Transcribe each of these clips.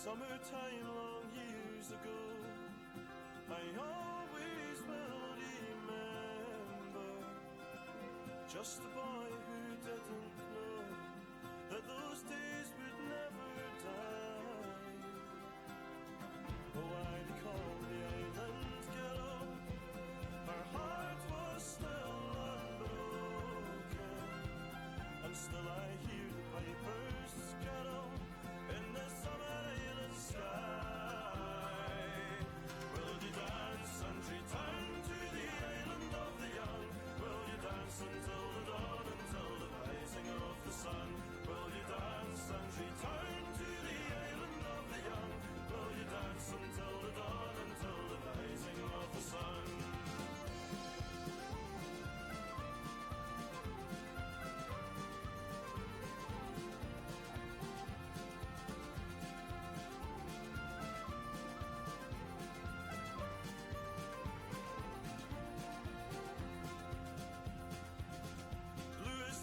Summertime long years ago, I always will remember, just a boy who didn't know that those days would never die. Oh, I recall the island girl, her heart was still unbroken, and still I hear the pipers carol in the summer island sky. Will you dance and return to the island of the young? Will you dance until the dawn, until the rising of the sun? Will you dance and return to the island of the young? Will you dance until the dawn, until the rising of the sun?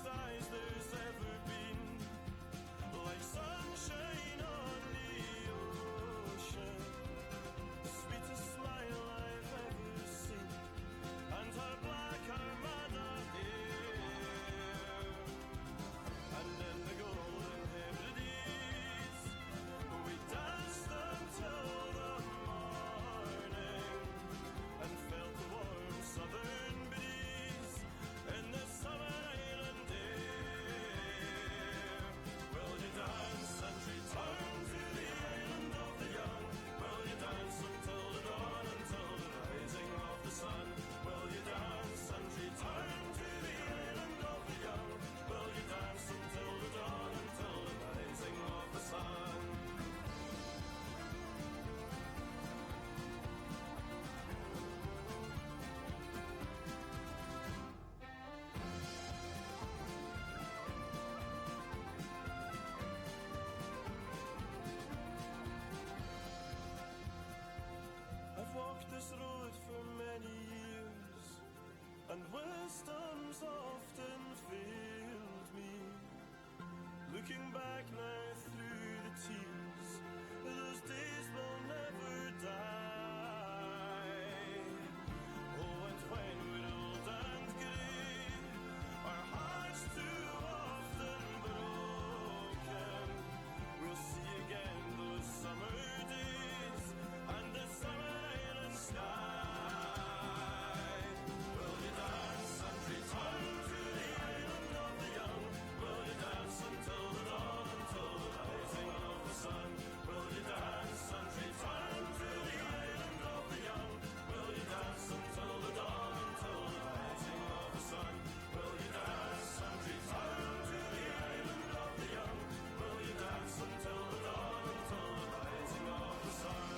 Eyes there's ever been, like sunshine on the ocean, the sweetest smile I've ever seen, and her black armada hair, and in the golden Hebrides we danced until the morning, and felt the warm southern breeze in the summer dance and return to the island of the young. Will you dance until the dawn, until the rising of the sun? Will you dance and return to the island of the young? Will you dance until the dawn, until the rising of the sun? I've walked this road for many years, and wisdom's often failed me. Looking back now through the tears, those days will never die. Oh, and when we're old and grey, our hearts too often broken, we'll see again those summer days and the summer sky. Will you dance and return to the island of the young? Will you dance until the dawn, until the rising of the sun? Will you dance and return to the island of the young? Will you dance until the dawn, until the rising of the sun? Will you dance and return to the island of the young? Will you dance until the dawn, until the rising of the sun?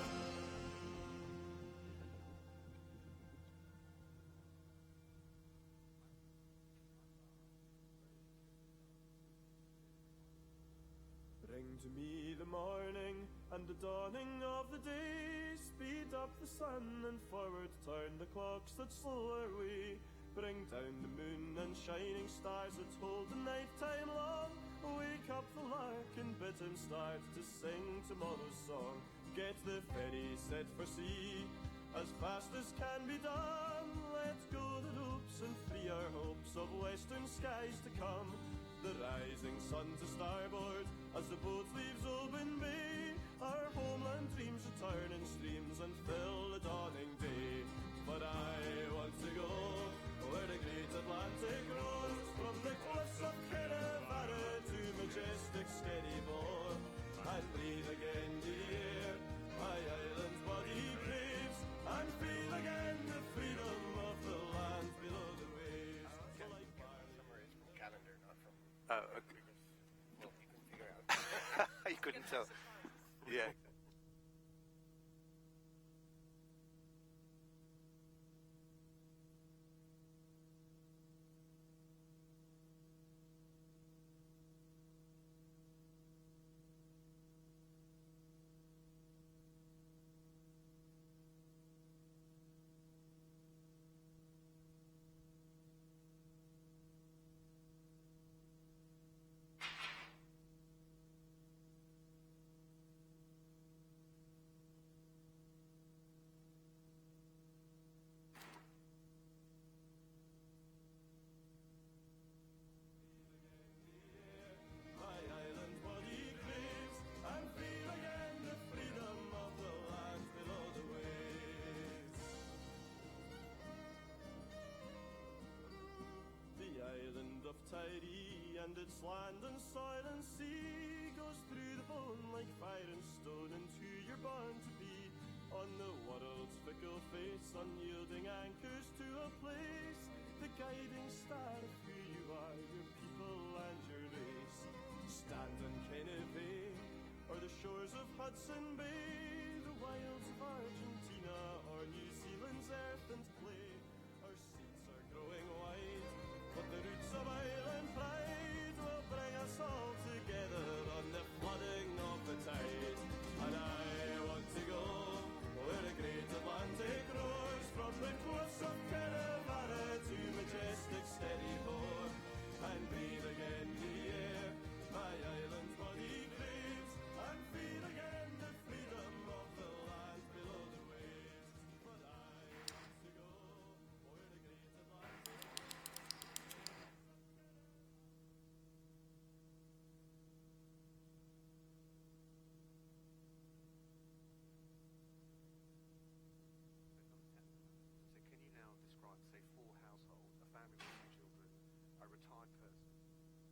Bring to me the morning and the dawning of the day. Speed up the sun and forward turn the clocks that slow our way. Bring down the moon and shining stars that hold the night time long. Wake up the lark and bid him start to sing tomorrow's song. Get the ferry set for sea as fast as can be done. Let go the ropes and free our hopes of western skies to come. The rising sun to starboard as the boat leaves open bay. Our homeland dreams return in streams and fill the dawning day. But I want to go where the great Atlantic roars, from the cliffs of Kinnevara to majestic Skerryvore, and breathe again the air my island's body craves, and feel again the freedom of the land below the waves. Summary is from calendar, not from... Oh, okay. Well, you can figure out. You couldn't tell. Yeah. and its land and soil and sea goes through the bone like fire and stone into your born to be. On the world's fickle face, unyielding anchors to a place, the guiding star of who you are, your people and your race. Stand on Kennedy, or the shores of Hudson Bay, the wilds of Argentina, or New Zealand's earth and clay. Our seats are growing wide, but the roots of island pride will bring us all together on the flooding of the tide. And I want to go where the great Atlantic roars, from the coasts of Carolina to majestic steady Bore, and breathe again the air my island's body craves, and feel again the freedom of the land below the waves. But I want to go where the great Atlantic. So can you now describe, say, 4 households, a family with 2 children, a retired person? It's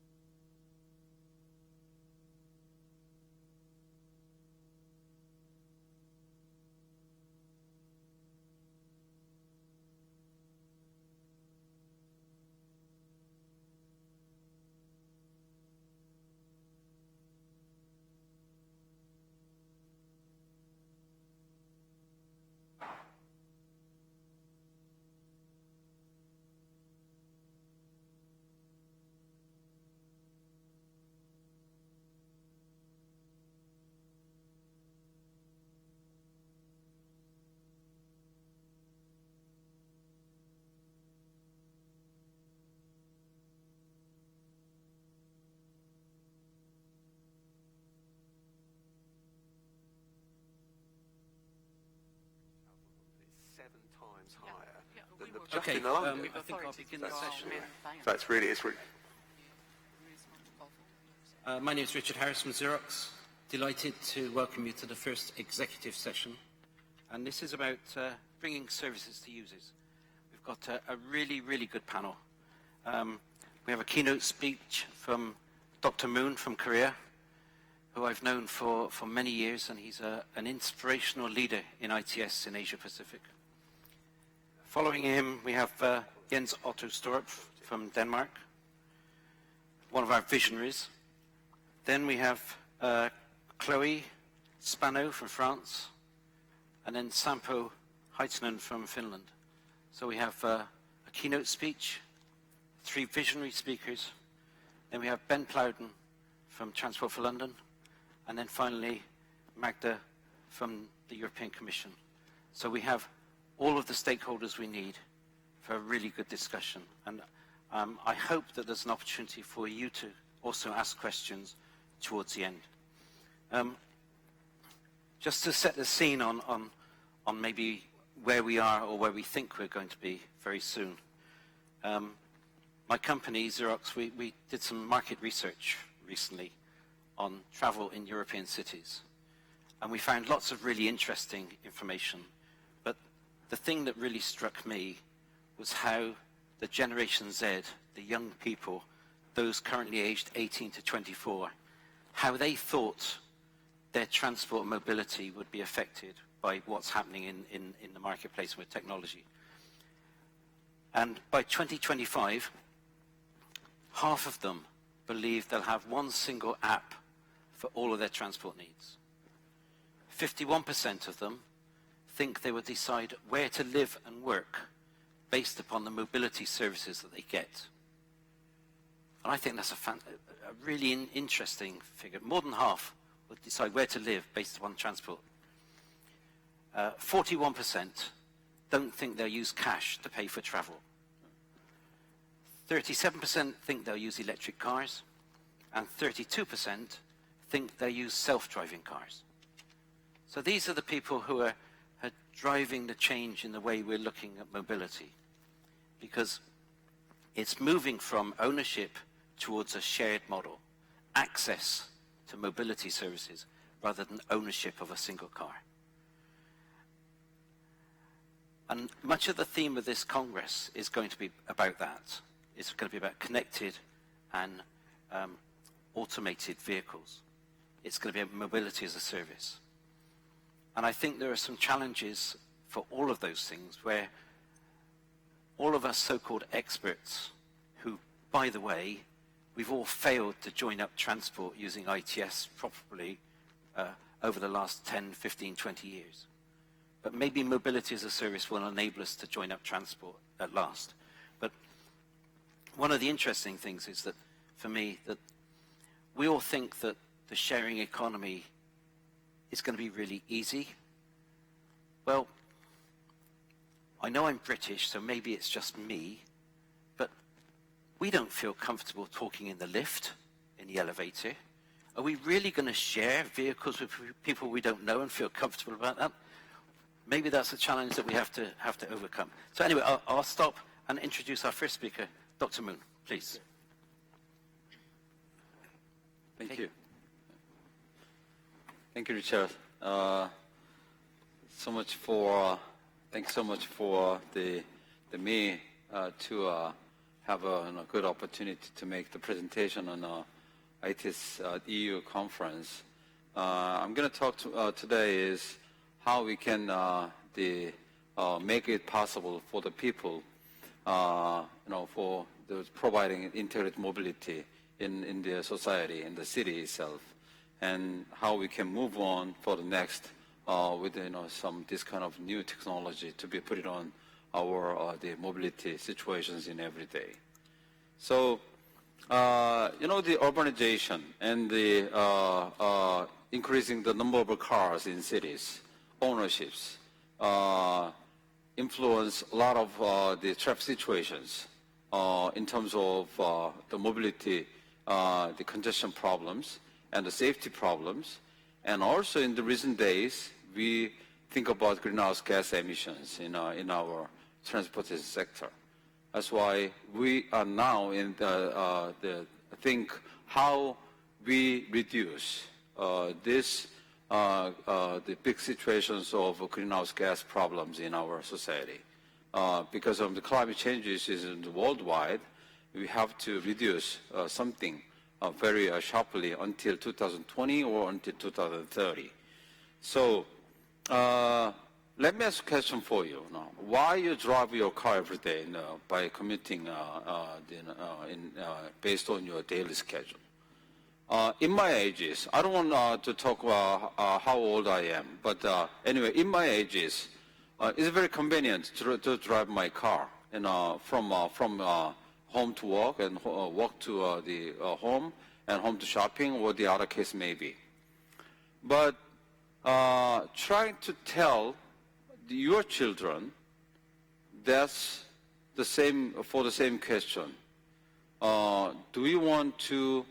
7 times higher than the just Okay, in London. I think I'll begin the session. So it's really. My name is Richard Harris from Xerox. Delighted to welcome you to the first executive session. And this is about bringing services to users. We've got a really, really good panel. We have a keynote speech from Dr. Moon from Korea, who I've known for many years, and he's an inspirational leader in ITS in Asia Pacific. Following him, we have Jens Otto Storup from Denmark, one of our visionaries. Then we have Chloe Spano from France, and then Sampo Heitinen from Finland. So we have a keynote speech, 3 visionary speakers. Then we have Ben Plowden from Transport for London, and then finally Magda from the European Commission. So we have all of the stakeholders we need for a really good discussion. And I hope that there's an opportunity for you to also ask questions towards the end. Just to set the scene on maybe where we are or where we think we're going to be very soon. My company, Xerox, we did some market research recently on travel in European cities. And we found lots of really interesting information. But the thing that really struck me was how the Generation Z, the young people, those currently aged 18 to 24, how they thought their transport and mobility would be affected by what's happening in the marketplace with technology. And by 2025, half of them believe they'll have one single app for all of their transport needs. 51% of them think they will decide where to live and work based upon the mobility services that they get. And I think that's a really interesting figure. More than half will decide where to live based upon transport. 41% don't think they'll use cash to pay for travel. 37% think they'll use electric cars, and 32% think they'll use self-driving cars. So these are the people who are driving the change in the way we're looking at mobility, because it's moving from ownership towards a shared model, access to mobility services rather than ownership of a single car. And much of the theme of this Congress is going to be about that. It's going to be about connected and automated vehicles. It's going to be mobility as a service. And I think there are some challenges for all of those things where all of us so-called experts who, by the way, we've all failed to join up transport using ITS properly over the last 10, 15, 20 years. But maybe mobility as a service will enable us to join up transport at last. But one of the interesting things is that, for me, that we all think that the sharing economy is going to be really easy. Well, I know I'm British, so maybe it's just me, but we don't feel comfortable talking in the lift, in the elevator. Are we really going to share vehicles with people we don't know and feel comfortable about that? Maybe that's a challenge that we have to overcome. So anyway, I'll stop and introduce our first speaker, Dr. Moon, please. Thank you. Thank you, Richard. Thanks so much for me to have a good opportunity to make the presentation on ITS EU conference. I'm going to talk today is how we can make it possible for the people, for those providing integrated mobility in the society, in the city itself, and how we can move on for the next with this kind of new technology to be put it on our the mobility situations in every day. So the urbanization and the increasing the number of cars in cities, ownerships, influence a lot of the traffic situations in terms of the mobility, the congestion problems, and the safety problems. And also in the recent days, we think about greenhouse gas emissions in our transportation sector. That's why we are now in the think how we reduce the big situations of greenhouse gas problems in our society. Because of the climate changes worldwide, we have to reduce something very sharply until 2020 or until 2030. So let me ask a question for you now. Why you drive your car every day by commuting based on your daily schedule? In my ages, I don't want to talk about how old I am, but anyway, in my ages, it's very convenient to drive my car from home to work and work to the home and home to shopping, or the other case may be. But trying to tell your children that's the same for the same question. Do you want to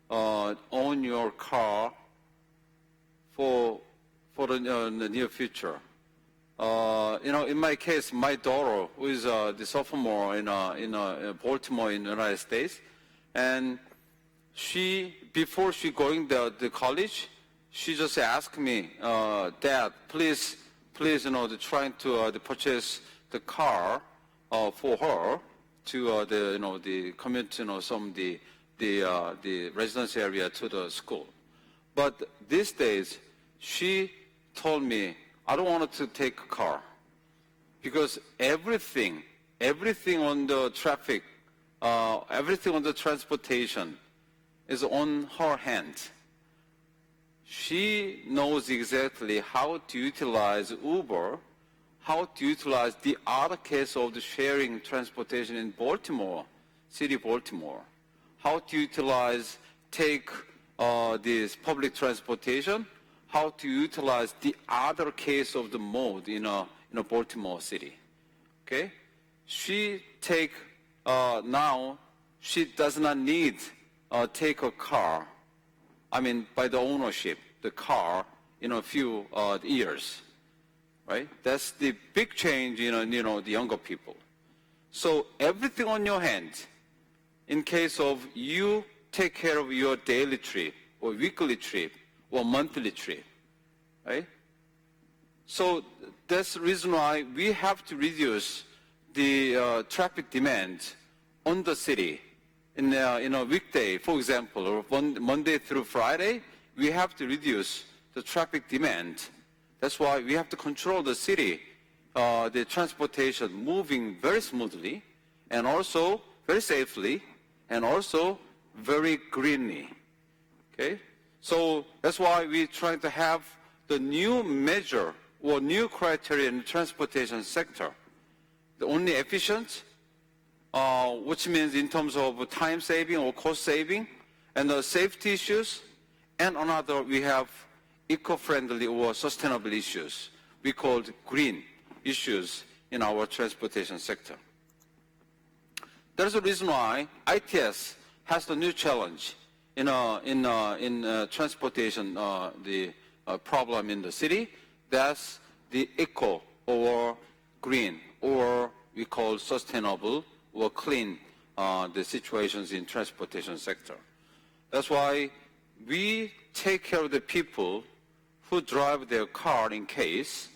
own your car for the near future? In my case, my daughter, who is the sophomore in Baltimore in the United States, and before she going to college, she just asked me, Dad, please, trying to purchase the car for her to the commute, some the residence area to the school. But these days, she told me, I don't want to take a car because everything on the traffic, everything on the transportation is on her hand. She knows exactly how to utilize Uber, how to utilize the other case of the sharing transportation in Baltimore, city Baltimore, how to utilize, take this public transportation, how to utilize the other case of the mode in Baltimore City. Okay, she take now. She does not need take a car. I mean, by the ownership, the car in a few years, right? That's the big change in the younger people. So everything on your hand. In case of you take care of your daily trip or weekly trip or monthly trip, right? So that's the reason why we have to reduce the traffic demand on the city in a weekday, for example, or Monday through Friday, we have to reduce the traffic demand. That's why we have to control the city, the transportation moving very smoothly, and also very safely, and also very greenly. Okay? So that's why we try to have the new measure or new criteria in the transportation sector. The only efficient, which means in terms of time saving or cost saving, and the safety issues, and another we have eco-friendly or sustainable issues. We called green issues in our transportation sector. That's the reason why ITS has the new challenge in transportation, the problem in the city. That's the eco or green, or we call sustainable or clean, the situations in transportation sector. That's why we take care of the people who drive their car in case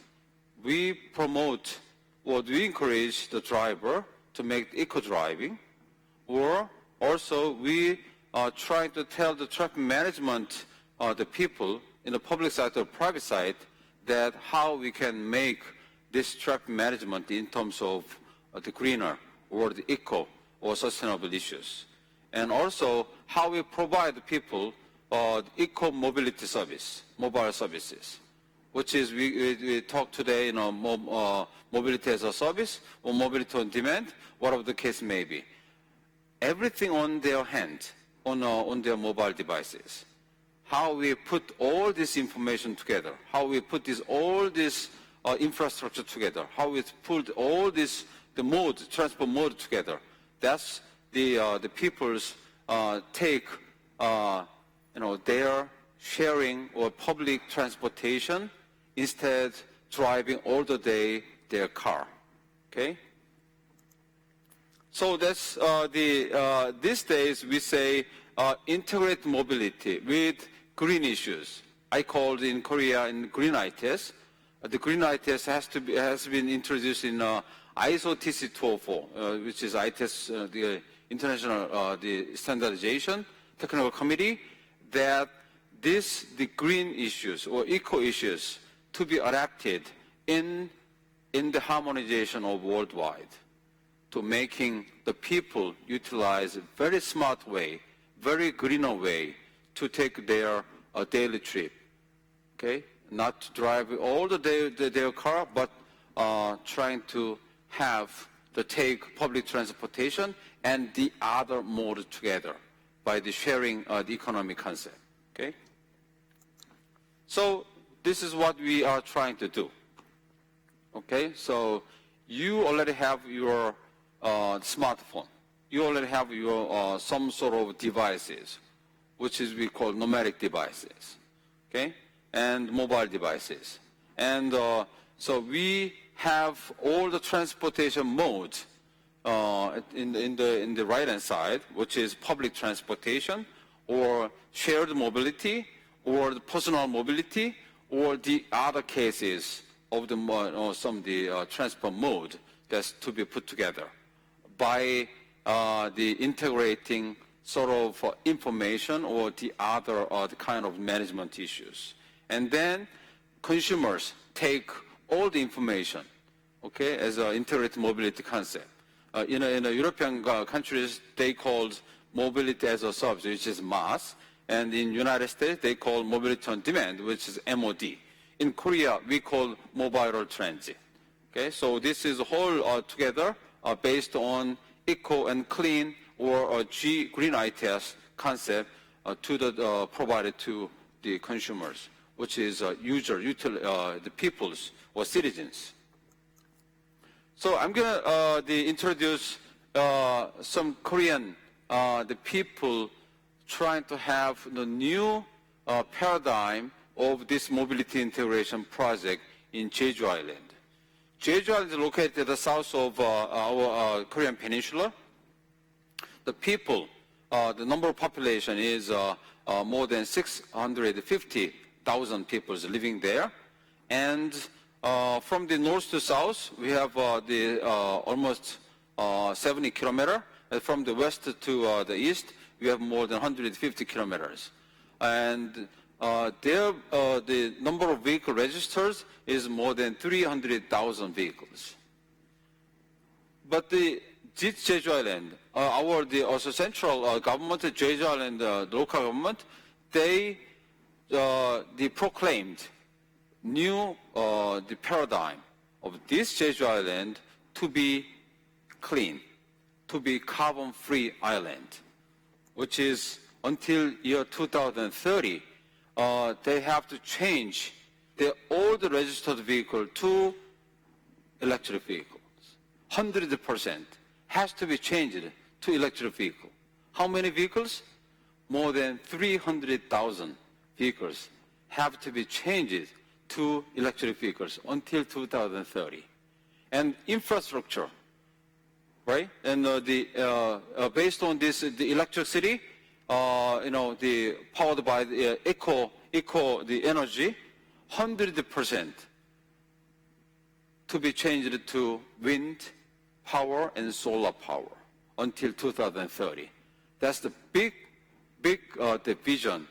we promote or we encourage the driver to make eco-driving, or also we try to tell the traffic management, the people in the public side or private side, that how we can make this traffic management in terms of the greener or the eco or sustainable issues. And also how we provide the people eco-mobility service, mobile services, which is we talk today, mobility as a service or mobility on demand, whatever the case may be. Everything on their hand, on their mobile devices. How we put all this information together, how we put all this infrastructure together, how we put all this, the mode, transport mode together. That's the people's take, their sharing or public transportation instead driving all the day their car. Okay? So that's these days we say integrate mobility with green issues. I called in Korea in green ITS. The green ITS has been introduced in ISO TC 204, which is ITS, the international the standardization technical committee, that the green issues or eco issues to be adapted in the harmonization of worldwide, to making the people utilize a very smart way, very greener way to take their daily trip. Okay, not to drive all the day their car, but trying to have the take public transportation and the other mode together by the sharing the economic concept. Okay, so this is what we are trying to do. Okay, so you already have your smartphone. You already have your some sort of devices, which is we call nomadic devices, okay, and mobile devices. And so we have all the transportation modes in the right-hand side, which is public transportation, or shared mobility, or the personal mobility, or the other cases of the transport mode that's to be put together by the integrating sort of information or the other the kind of management issues. And then consumers take all the information, okay, as an integrated mobility concept. In the European countries, they called mobility as a service, which is MaaS. And in United States, they call mobility on demand, which is MOD. In Korea, we call mobile transit. Okay, so this is all together based on eco and clean or green ITS concept provided to the consumers, which is the peoples or citizens. So I'm going to introduce some Korean the people trying to have the new paradigm of this mobility integration project in Jeju Island. Jeju Island is located at the south of our Korean peninsula. The people, the number of population is more than 650,000 people living there. And from the north to south, we have almost 70 kilometers. from the west to the east, we have more than 150 kilometers. And the number of vehicle registers is more than 300,000 vehicles. But this Jeju Island, also central government, Jeju Island local government, they proclaimed the paradigm of this Jeju Island to be clean, to be carbon-free island, which is until year 2030, they have to change all the registered vehicle to electric vehicles. 100% has to be changed to electric vehicle. How many vehicles? More than 300,000 vehicles have to be changed to electric vehicles until 2030. And infrastructure, right? And based on this, the electricity, the powered by the the energy, 100% to be changed to wind power and solar power until 2030. That's the big the vision.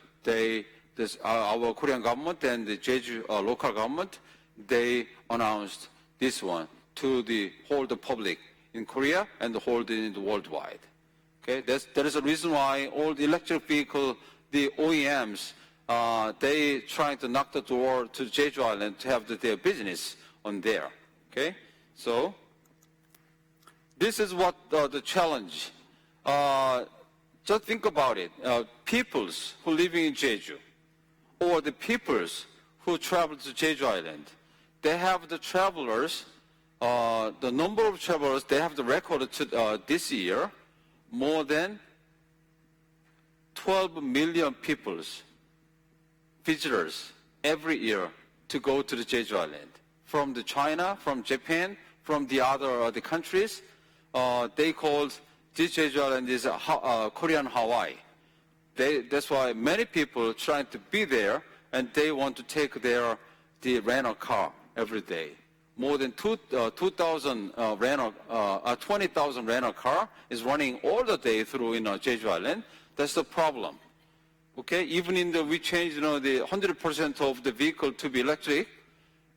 Our Korean government and the Jeju local government, they announced this one to the whole public in Korea and the whole worldwide. Okay, that is the reason why all the electric vehicle, the OEMs, they trying to knock the door to Jeju Island to have their business on there. Okay, so this is what the challenge. Just think about it. Peoples who living in Jeju, or the peoples who travel to Jeju Island, they have the travelers, the number of travelers, they have the record to, this year, more than 12 million peoples, visitors, every year to go to the Jeju Island. From the China, from Japan, from the other the countries, they called this Jeju Island is Korean Hawaii. That's why many people trying to be there, and they want to take the rental car every day. More than 20,000 rental car is running all the day through Jeju Island. That's the problem. Okay, even we change the 100% of the vehicle to be electric,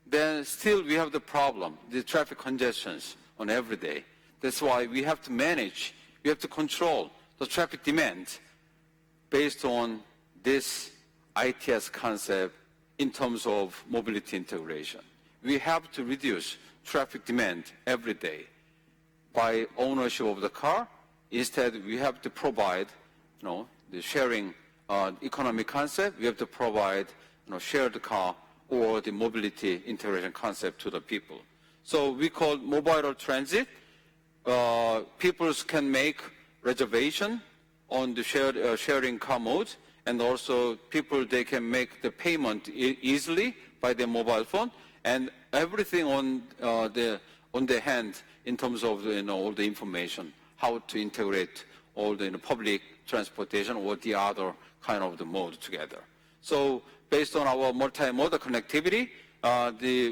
then still we have the problem, the traffic congestions on every day. That's why we have to manage, we have to control the traffic demand based on this ITS concept in terms of mobility integration. We have to reduce traffic demand every day by ownership of the car. Instead, we have to provide, the sharing economic concept. We have to provide, shared car or the mobility integration concept to the people. So we call mobile transit. People can make reservation on the sharing car mode, and also people, they can make the payment easily by their mobile phone, and everything on their hand in terms of all the information, how to integrate all the public transportation or the other kind of the mode together. So based on our multimodal connectivity,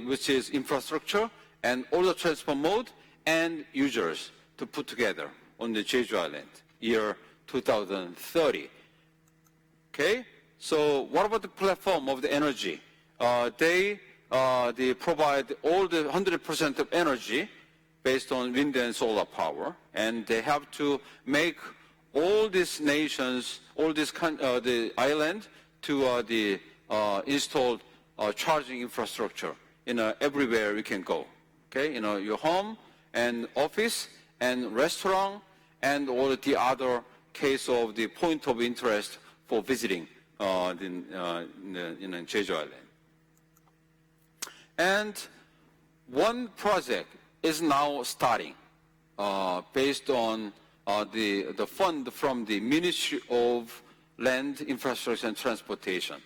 which is infrastructure and all the transport mode and users to put together on the Jeju Island, year 2030. Okay, so what about the platform of the energy? They provide all the 100% of energy based on wind and solar power, and they have to make all these nations, all this the island to install charging infrastructure everywhere we can go. Okay, your home and office and restaurant and all the other case of the point of interest for visiting in Jeju Island. And one project is now starting based on the fund from the Ministry of Land, Infrastructure and Transportation.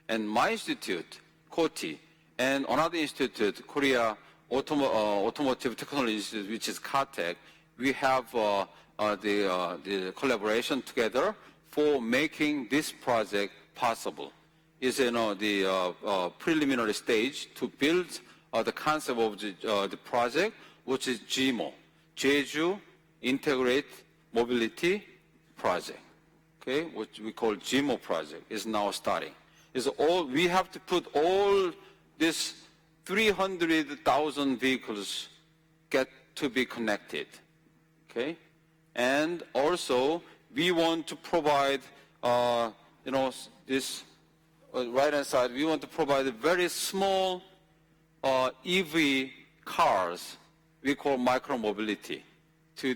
And my institute, KOTI, and another institute, Korea Automotive Technology Institute, which is KATEC, we have the collaboration together for making this project possible. It's the preliminary stage to build the concept of the project, which is JIMO, Jeju Integrate mobility project, okay, which we call GMO project, is now starting. We have to put all this 300,000 vehicles get to be connected, okay? And also, we want to provide, this right-hand side, we want to provide very small EV cars we call micromobility to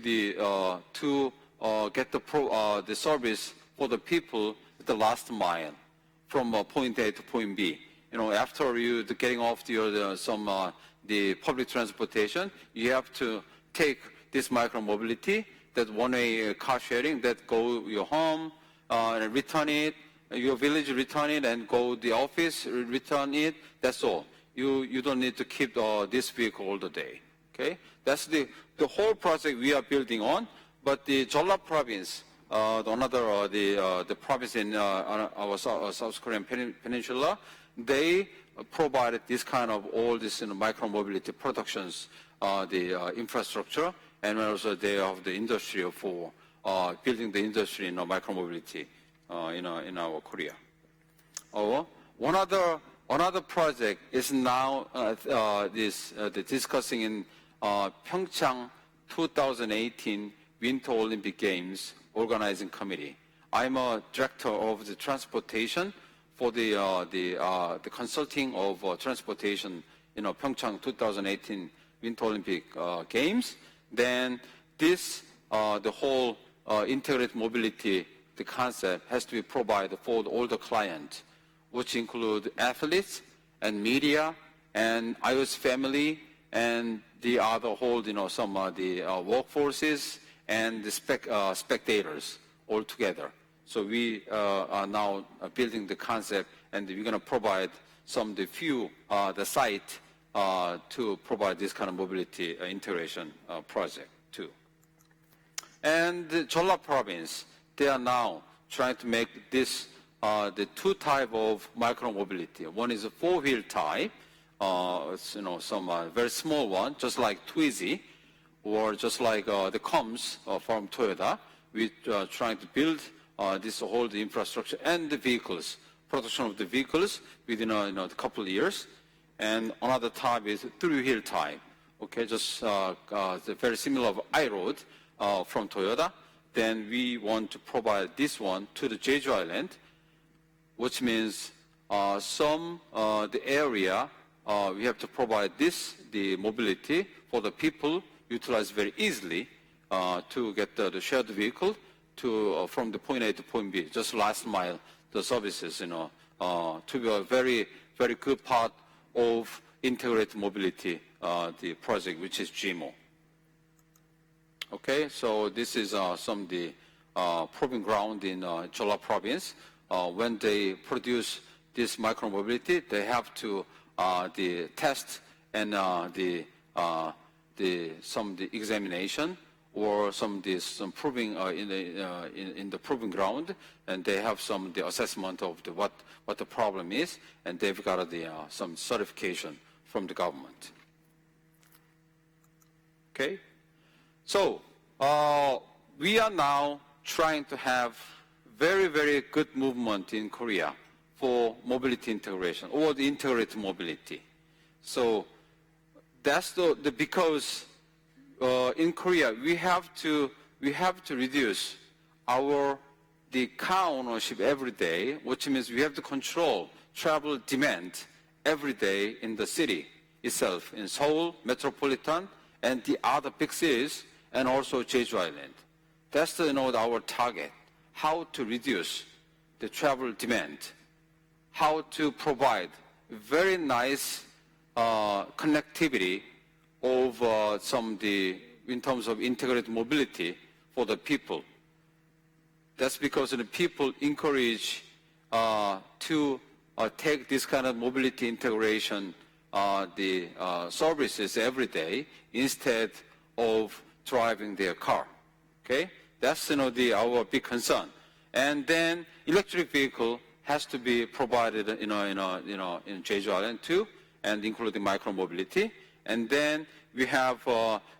get the service for the people at the last mile from point A to point B. After you getting off the public transportation, you have to take this micromobility, that one-way car sharing, that go your home and return it, your village return it, and go to the office, return it. That's all. You don't need to keep this vehicle all the day. Okay, that's the whole project we are building on. But the Jeolla province, the province in our South Korean peninsula, they provided this kind of all this micromobility productions, the infrastructure, and also they have the industry for building the industry in micromobility in our Korea. Another project is now discussing in Pyeongchang 2018 Winter Olympic Games Organizing Committee. I'm a director of the transportation for the consulting of transportation in Pyeongchang 2018 Winter Olympic Games. Then this the whole integrated mobility, the concept has to be provided for all the clients, which include athletes and media and iOS family and the other whole, some of the workforces and the spectators all together. So we are now building the concept, and we're going to provide the site to provide this kind of mobility integration project too. And the Jeolla province, they are now trying to make this the two type of micromobility. One is a four-wheel type, some very small one, just like Twizy, or just like the Coms from Toyota. We are trying to build this whole the infrastructure and the vehicles, production of the vehicles within a couple of years. And another type is three-wheel type. Okay, just very similar of iRoad from Toyota. Then we want to provide this one to the Jeju Island, which means the area we have to provide the mobility for the people, utilize very easily to get the shared vehicle from the point A to point B, just last mile, the services, to be a very, very good part of integrated mobility, the project, which is GMO. Okay, so this is some of the proving ground in Jeolla province. When they produce this micromobility, they have to the test and the examination or some proving in the proving ground, and they have the assessment of what the problem is, and they've got some certification from the government. Okay, so we are now trying to have very, very good movement in Korea for mobility integration or the integrated mobility. So that's because in Korea we have to reduce the car ownership every day, which means we have to control travel demand every day in the city itself, in Seoul, metropolitan, and the other big cities, and also Jeju Island. That's our target: how to reduce the travel demand, how to provide very nice connectivity of in terms of integrated mobility for the people. That's because the people encourage to take this kind of mobility integration services every day instead of driving their car. Okay, that's our big concern. And then electric vehicle has to be provided in Jeju Island too, and including micromobility. And then we have,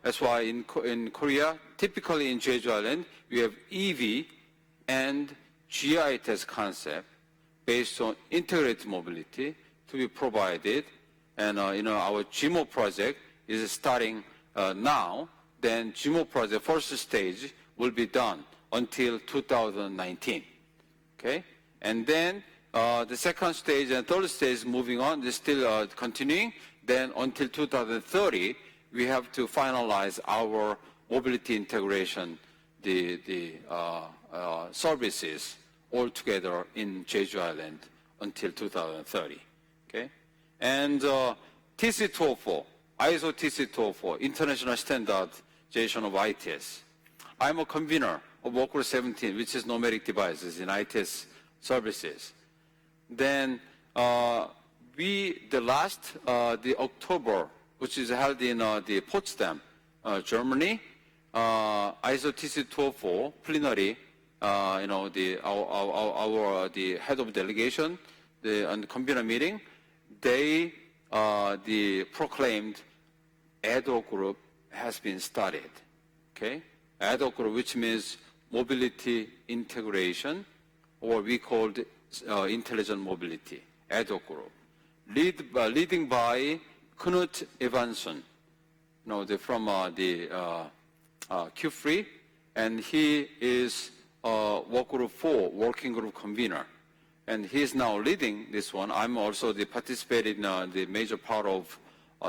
that's why in Korea, typically in Jeju Island, we have EV and GITES concept based on integrated mobility to be provided. And our GMO project is starting now. Then GMO project first stage will be done until 2019. Okay, and then the second stage and third stage moving on is still continuing. Then until 2030, we have to finalize our mobility integration, the services all together in Jeju Island until 2030. Okay, and TC204, ISO TC204, International Standardization of ITS. I'm a convener of Workgroup 17, which is numeric devices in ITS services. Then the October, which is held in the Potsdam, Germany, ISO TC204 plenary, the head of delegation, and the convener meeting, they proclaimed ad hoc group has been started. Okay, ad hoc group, which means mobility integration, or we called intelligent mobility, ad hoc group, leading by Knut Evanson, from the Q3, and he is Workgroup 4 working group convener, and he is now leading this one. I'm also participated in the major part of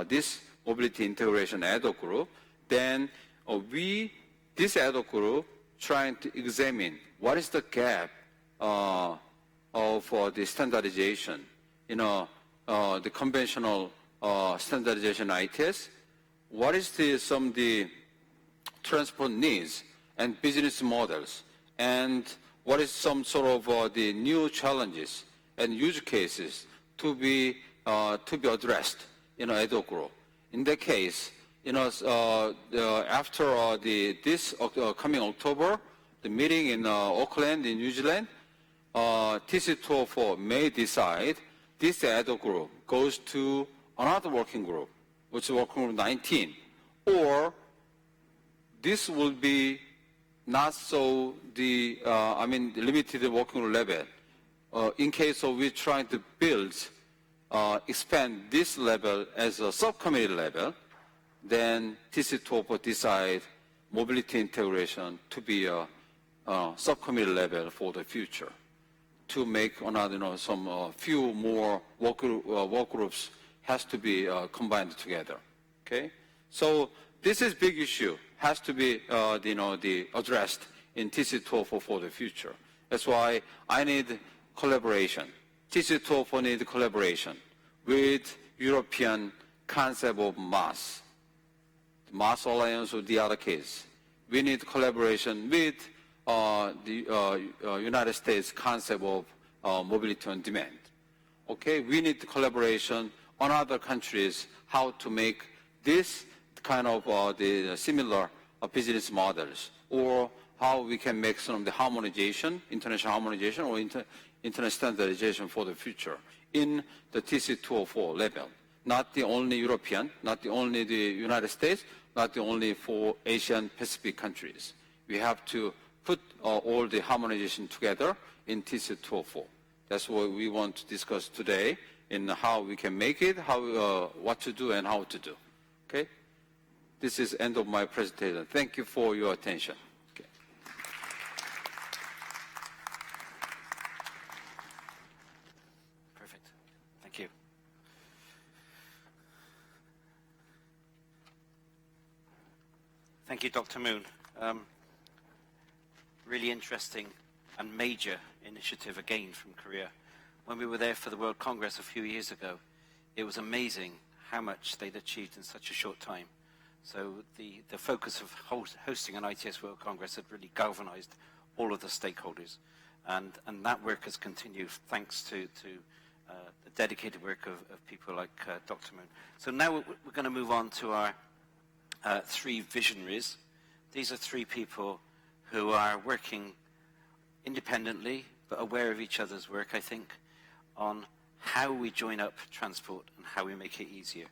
this mobility integration ad hoc group. Then this ad hoc group, trying to examine what is the gap of the standardization, the conventional standardization ITS. What is the transport needs and business models, and what is some sort of the new challenges and use cases to be addressed in ad hoc group. In that case, after this coming October, the meeting in Auckland in New Zealand, TC204 may decide this ad hoc group goes to another working group, which is working group 19, or this will be not so limited working group level. In case of we trying to expand this level as a subcommittee level, then TC204 decide mobility integration to be a subcommittee level for the future, to make another, some few more work groups has to be combined together. Okay, so this is big issue, has to be addressed in TC204 for the future. That's why I need collaboration. TC204 need collaboration with European concept of MAS, the MAS Alliance or the other case. We need collaboration with the United States concept of mobility on demand. Okay, we need collaboration on other countries how to make this kind of the similar business models, or how we can make some of the harmonization, international harmonization, or international standardization for the future in the TC204 level. Not the only European, not the only the United States, not the only for Asian Pacific countries. We have to put all the harmonization together in TC204. That's what we want to discuss today, in how we can make it, what to do and how to do. Okay? This is end of my presentation. Thank you for your attention. Okay. Perfect. Thank you. Thank you, Dr. Moon. Really interesting and major initiative again from Korea. When we were there for the World Congress a few years ago, it was amazing how much they'd achieved in such a short time. So the focus of hosting an ITS World Congress had really galvanized all of the stakeholders. And that work has continued thanks to the dedicated work of people like Dr. Moon. So now we're going to move on to our three visionaries. These are three people who are working independently, but aware of each other's work, I think, on how we join up transport and how we make it easier.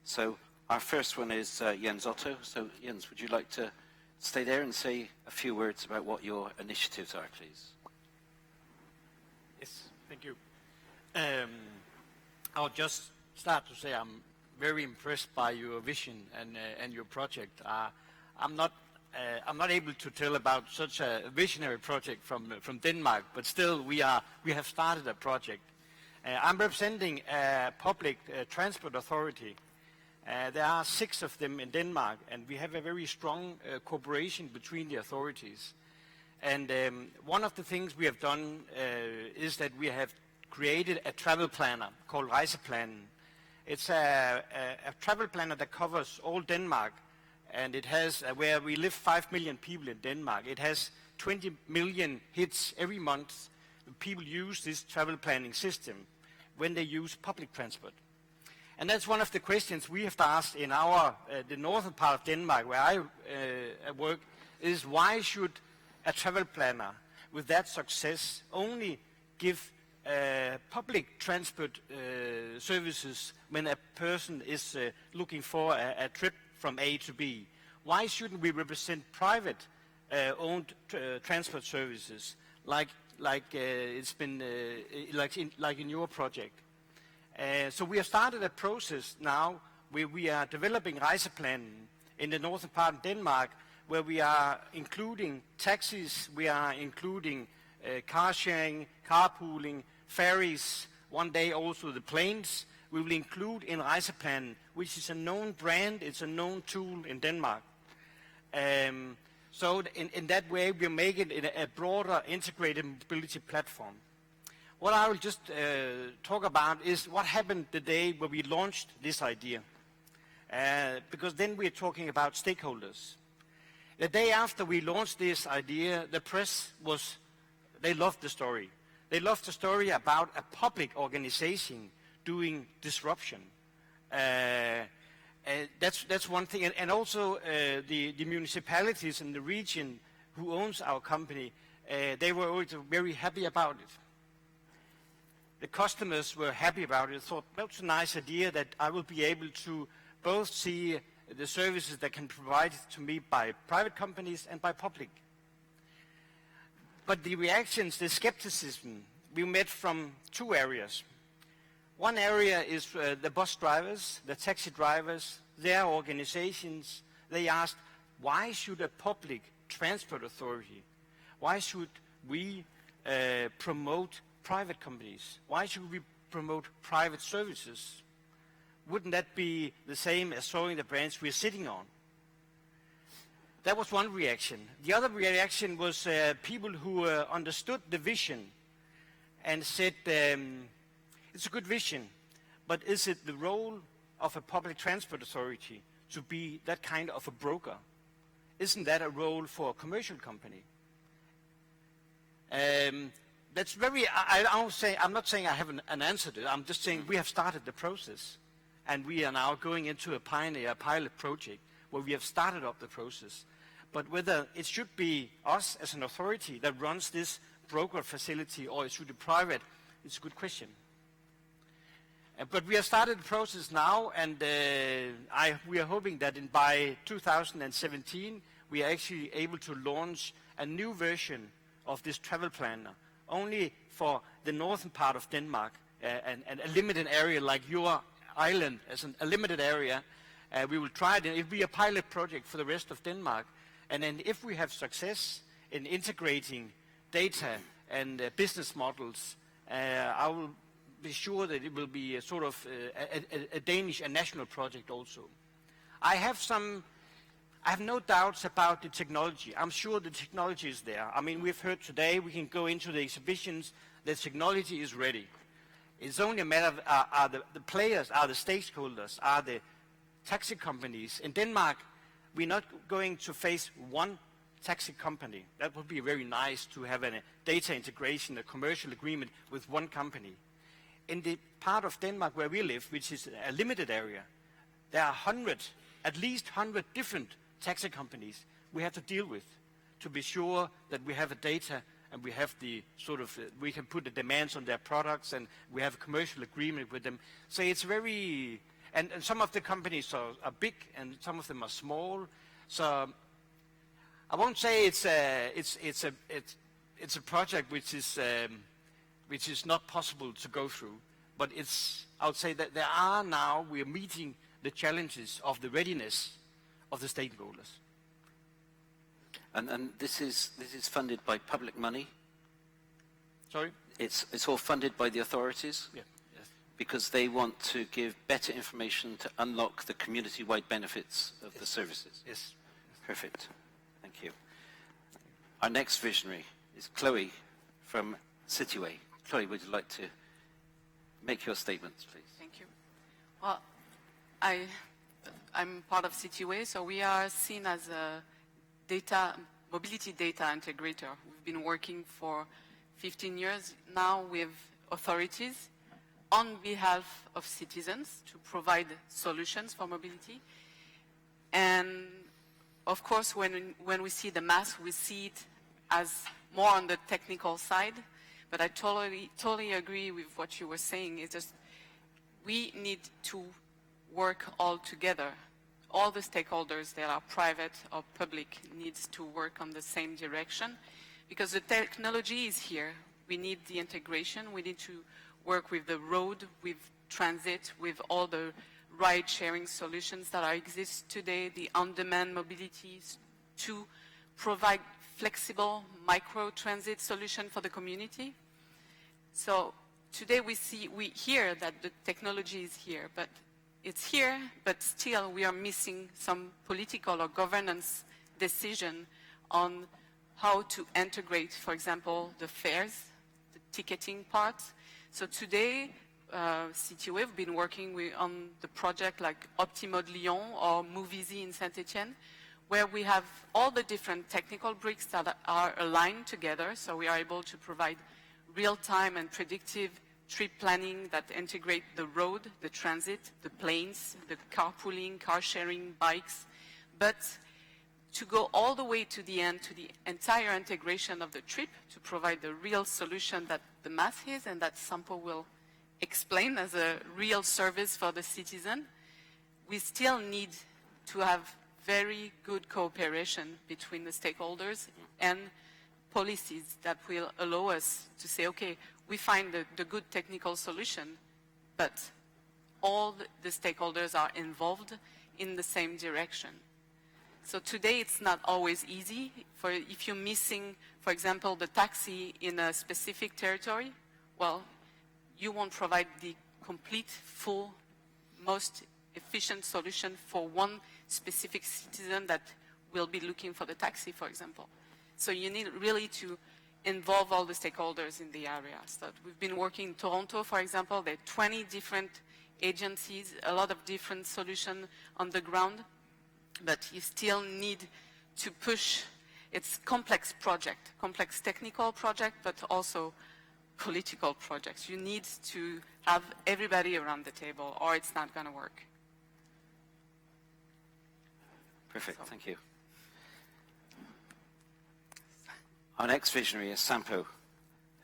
So Our first one is Jens Otto. So Jens, would you like to stay there and say a few words about what your initiatives are, please? Yes, thank you. I'll just start to say I'm very impressed by your vision and your project. I'm not able to tell about such a visionary project from Denmark, but still we have started a project. I'm representing a public transport authority. There are 6 of them in Denmark, and we have a very strong cooperation between the authorities. And one of the things we have done is that we have created a travel planner called Reiseplanen. It's a travel planner that covers all Denmark, and it has, where we live 5 million people in Denmark, it has 20 million hits every month. People use this travel planning system when they use public transport. And that's one of the questions we have asked in the northern part of Denmark, where I work, is why should a travel planner with that success only give public transport services when a person is looking for a trip from A to B? Why shouldn't we represent private owned transport services like it's been like in your project? So we have started a process now where we are developing Reiseplanen in the northern part of Denmark, where we are including taxis, we are including car sharing, carpooling, ferries, one day also the planes. We will include in Reiseplanen, which is a known brand, it's a known tool in Denmark. So in that way we make it a broader integrated mobility platform. What I will just talk about is what happened the day where we launched this idea. Because then we're talking about stakeholders. The day after we launched this idea, the press they loved the story. They loved the story about a public organization doing disruption. That's one thing. And also the municipalities in the region who owns our company, they were also very happy about it. The customers were happy about it, thought that's a nice idea that I will be able to both see the services that can provide to me by private companies and by public. But the reactions, the skepticism, we met from 2 areas. One area is the bus drivers, the taxi drivers, their organizations. They asked, why should a public transport authority, why should we promote private companies? Why should we promote private services? Wouldn't that be the same as sowing the branch we're sitting on? That was one reaction. The other reaction was people who understood the vision and said, it's a good vision, but is it the role of a public transport authority to be that kind of a broker? Isn't that a role for a commercial company? That's very, I'm not saying I have an answer to it. I'm just saying we have started the process, and we are now going into a pilot project where we have started up the process. But whether it should be us as an authority that runs this broker facility or it should be private, it's a good question. But we have started the process now, and we are hoping that by 2017 we are actually able to launch a new version of this travel planner, only for the northern part of Denmark, and a limited area like your island as a limited area. We will try it. It will be a pilot project for the rest of Denmark. And then if we have success in integrating data and business models, I will be sure that it will be a sort of a Danish, a national project also. I have no doubts about the technology. I'm sure the technology is there. I mean, we've heard today, we can go into the exhibitions, the technology is ready. It's only a matter of, are the players, are the stakeholders, are the taxi companies. In Denmark, we're not going to face one taxi company. That would be very nice to have a data integration, a commercial agreement with one company. In the part of Denmark where we live, which is a limited area, there are at least 100 different taxi companies we have to deal with to be sure that we have a data and we have the sort of, we can put the demands on their products and we have a commercial agreement with them. So it's very, And some of the companies are big, and some of them are small. So I won't say it's a project which is not possible to go through, but I would say that we are meeting the challenges of the readiness of the stakeholders. And this is funded by public money? Sorry? It's all funded by the authorities? Yeah. Yes. Because they want to give better information to unlock the community-wide benefits of the services? Yes. Perfect. Thank you. Our next visionary is Chloe from Cityway. Chloe, would you like to make your statements, please? Thank you. Well, I'm part of Cityway, so we are seen as a mobility data integrator. We've been working for 15 years now with authorities on behalf of citizens to provide solutions for mobility. And of course, when we see the mass, we see it as more on the technical side. But I totally agree with what you were saying. It's just we need to work all together. All the stakeholders that are private or public needs to work on the same direction, because the technology is here. We need the integration. We need to work with the road, with transit, with all the ride-sharing solutions that exist today, the on-demand mobilities, to provide flexible micro-transit solution for the community. So today we hear that the technology is here, but it's here, but still we are missing some political or governance decision on how to integrate, for example, the fares, the ticketing part. So today, Cityway have been working on the project like Optimode Lyon or Movizy in Saint-Etienne, where we have all the different technical bricks that are aligned together, so we are able to provide real-time and predictive trip planning that integrate the road, the transit, the planes, the carpooling, car-sharing, bikes, but to go all the way to the end, to the entire integration of the trip, to provide the real solution that the mass is and that Sampo will explain as a real service for the citizen, we still need to have very good cooperation between the stakeholders and policies that will allow us to say, okay, we find the good technical solution, but all the stakeholders are involved in the same direction. So today it's not always easy. If you're missing, for example, the taxi in a specific territory, well, you won't provide the complete, full, most efficient solution for one specific citizen that will be looking for the taxi, for example. So you need really to involve all the stakeholders in the area. So we've been working in Toronto, for example. There are 20 different agencies, a lot of different solutions on the ground, but you still need to push. It's complex project, complex technical project, but also political projects. You need to have everybody around the table, or it's not going to work. Perfect, thank you. Our next visionary is Sampo,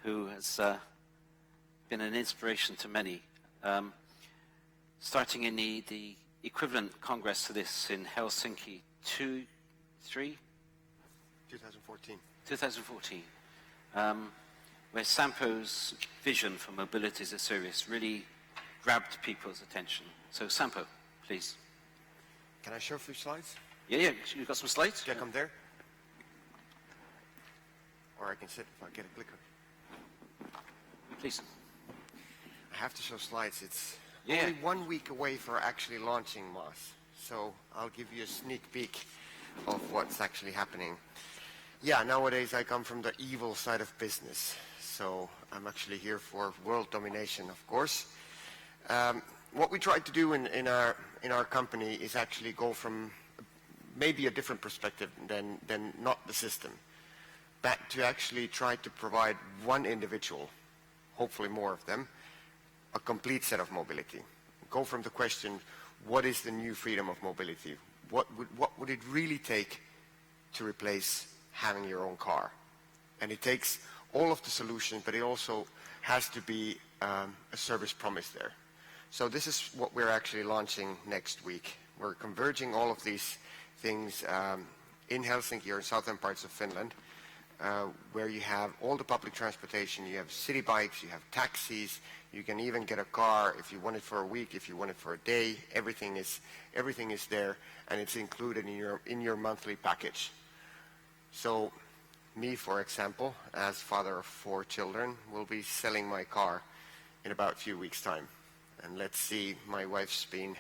who has been an inspiration to many. Starting in the equivalent congress to this in Helsinki 2014, where Sampo's vision for mobility as a service really grabbed people's attention. So Sampo, please. Can I show a few slides? Yeah, you've got some slides? Can I come there? Or I can sit if I get a clicker. Please. I have to show slides. It's Yeah. only 1 week away for actually launching MAS. So I'll give you a sneak peek of what's actually happening. Yeah, nowadays I come from the evil side of business. So I'm actually here for world domination, of course. What we try to do in our company is actually go from maybe a different perspective than not the system, but to actually try to provide one individual, hopefully more of them, a complete set of mobility. Go from the question, what is the new freedom of mobility? What would it really take to replace having your own car? And it takes all of the solutions, but it also has to be a service promise there. So this is what we're actually launching next week. We're converging all of these things in Helsinki or in southern parts of Finland, where you have all the public transportation. You have city bikes, you have taxis, you can even get a car if you want it for a week, if you want it for a day. Everything is there, and it's included in your monthly package. So me, for example, as father of 4 children, will be selling my car in about a few weeks' time. And let's see, my wife's been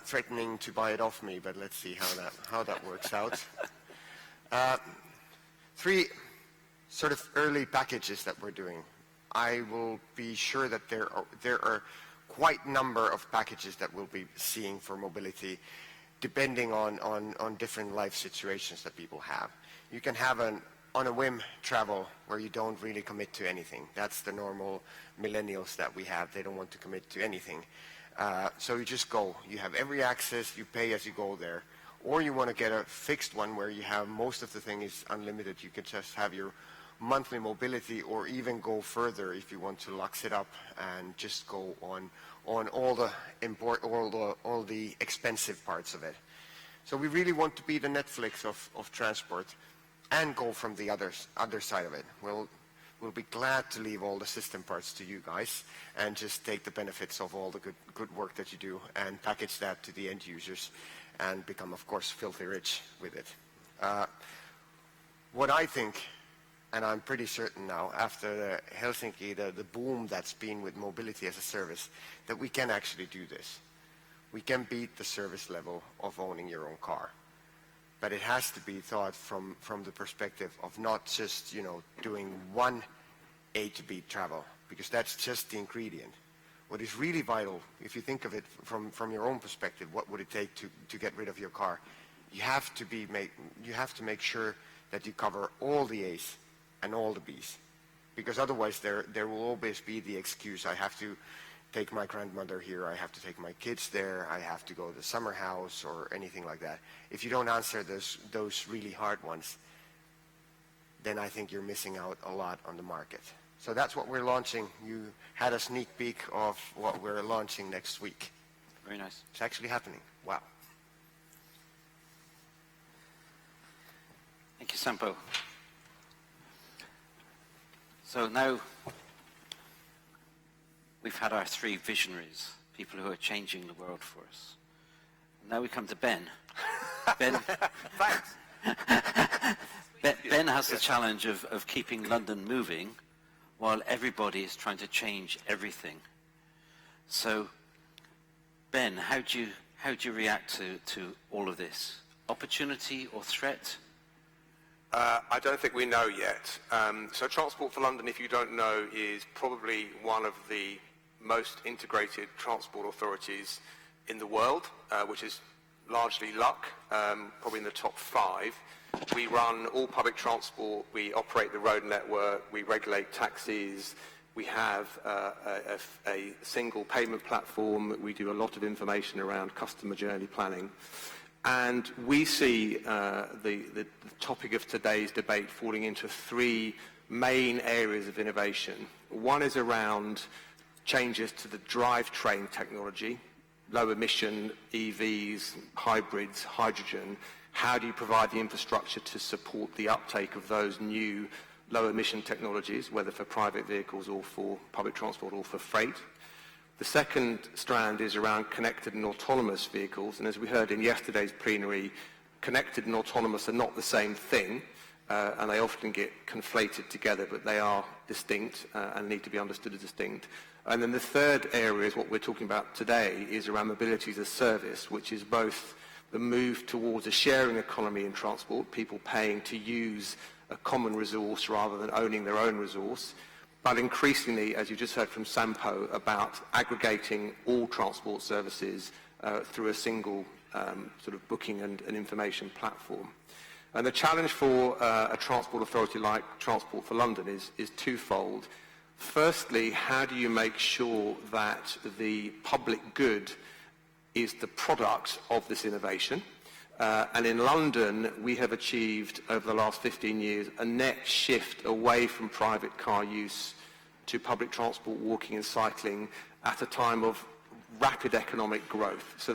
threatening to buy it off me, but let's see how that works out. 3 sort of early packages that we're doing. I will be sure that there are quite a number of packages that we'll be seeing for mobility, depending on different life situations that people have. You can have an on a whim travel where you don't really commit to anything. That's the normal millennials that we have. They don't want to commit to anything. So you just go. You have every access. You pay as you go there. Or you want to get a fixed one where you have most of the thing is unlimited. You can just have your monthly mobility, or even go further if you want to lux it up and just go on all the expensive parts of it. So we really want to be the Netflix of transport and go from the other side of it. We'll be glad to leave all the system parts to you guys and just take the benefits of all the good work that you do and package that to the end users and become, of course, filthy rich with it. What I think, and I'm pretty certain now, after Helsinki, the boom that's been with mobility as a service, that we can actually do this. We can beat the service level of owning your own car. But it has to be thought from the perspective of not just, doing one A to B travel, because that's just the ingredient. What is really vital, if you think of it from your own perspective, what would it take to get rid of your car? You have to make sure that you cover all the A's and all the B's, because otherwise there will always be the excuse, I have to take my grandmother here, I have to take my kids there, I have to go to the summer house or anything like that. If you don't answer those really hard ones, then I think you're missing out a lot on the market. So that's what we're launching. You had a sneak peek of what we're launching next week. Very nice. It's actually happening. Wow. Thank you, Sampo. So now we've had our 3 visionaries, people who are changing the world for us. Now we come to Ben. Ben, Thanks. Ben has the challenge of keeping London moving while everybody is trying to change everything. So, Ben, how do you react to all of this? Opportunity or threat? I don't think we know yet. So Transport for London, if you don't know, is probably one of the most integrated transport authorities in the world, which is largely luck, probably in the top 5. We run all public transport, we operate the road network, we regulate taxis, we have a single payment platform, we do a lot of information around customer journey planning. And we see the topic of today's debate falling into 3 main areas of innovation. One is around changes to the drivetrain technology, low emission EVs, hybrids, hydrogen. How do you provide the infrastructure to support the uptake of those new low emission technologies, whether for private vehicles or for public transport or for freight? The second strand is around connected and autonomous vehicles, and as we heard in yesterday's plenary, connected and autonomous are not the same thing, and they often get conflated together, but they are distinct and need to be understood as distinct. And then the third area is what we're talking about today, is around mobility as a service, which is both the move towards a sharing economy in transport, people paying to use a common resource rather than owning their own resource, but increasingly, as you just heard from Sampo, about aggregating all transport services through a single sort of booking and information platform. And the challenge for a transport authority like Transport for London is twofold. Firstly, how do you make sure that the public good is the product of this innovation? And in London, we have achieved, over the last 15 years, a net shift away from private car use to public transport, walking and cycling at a time of rapid economic growth. So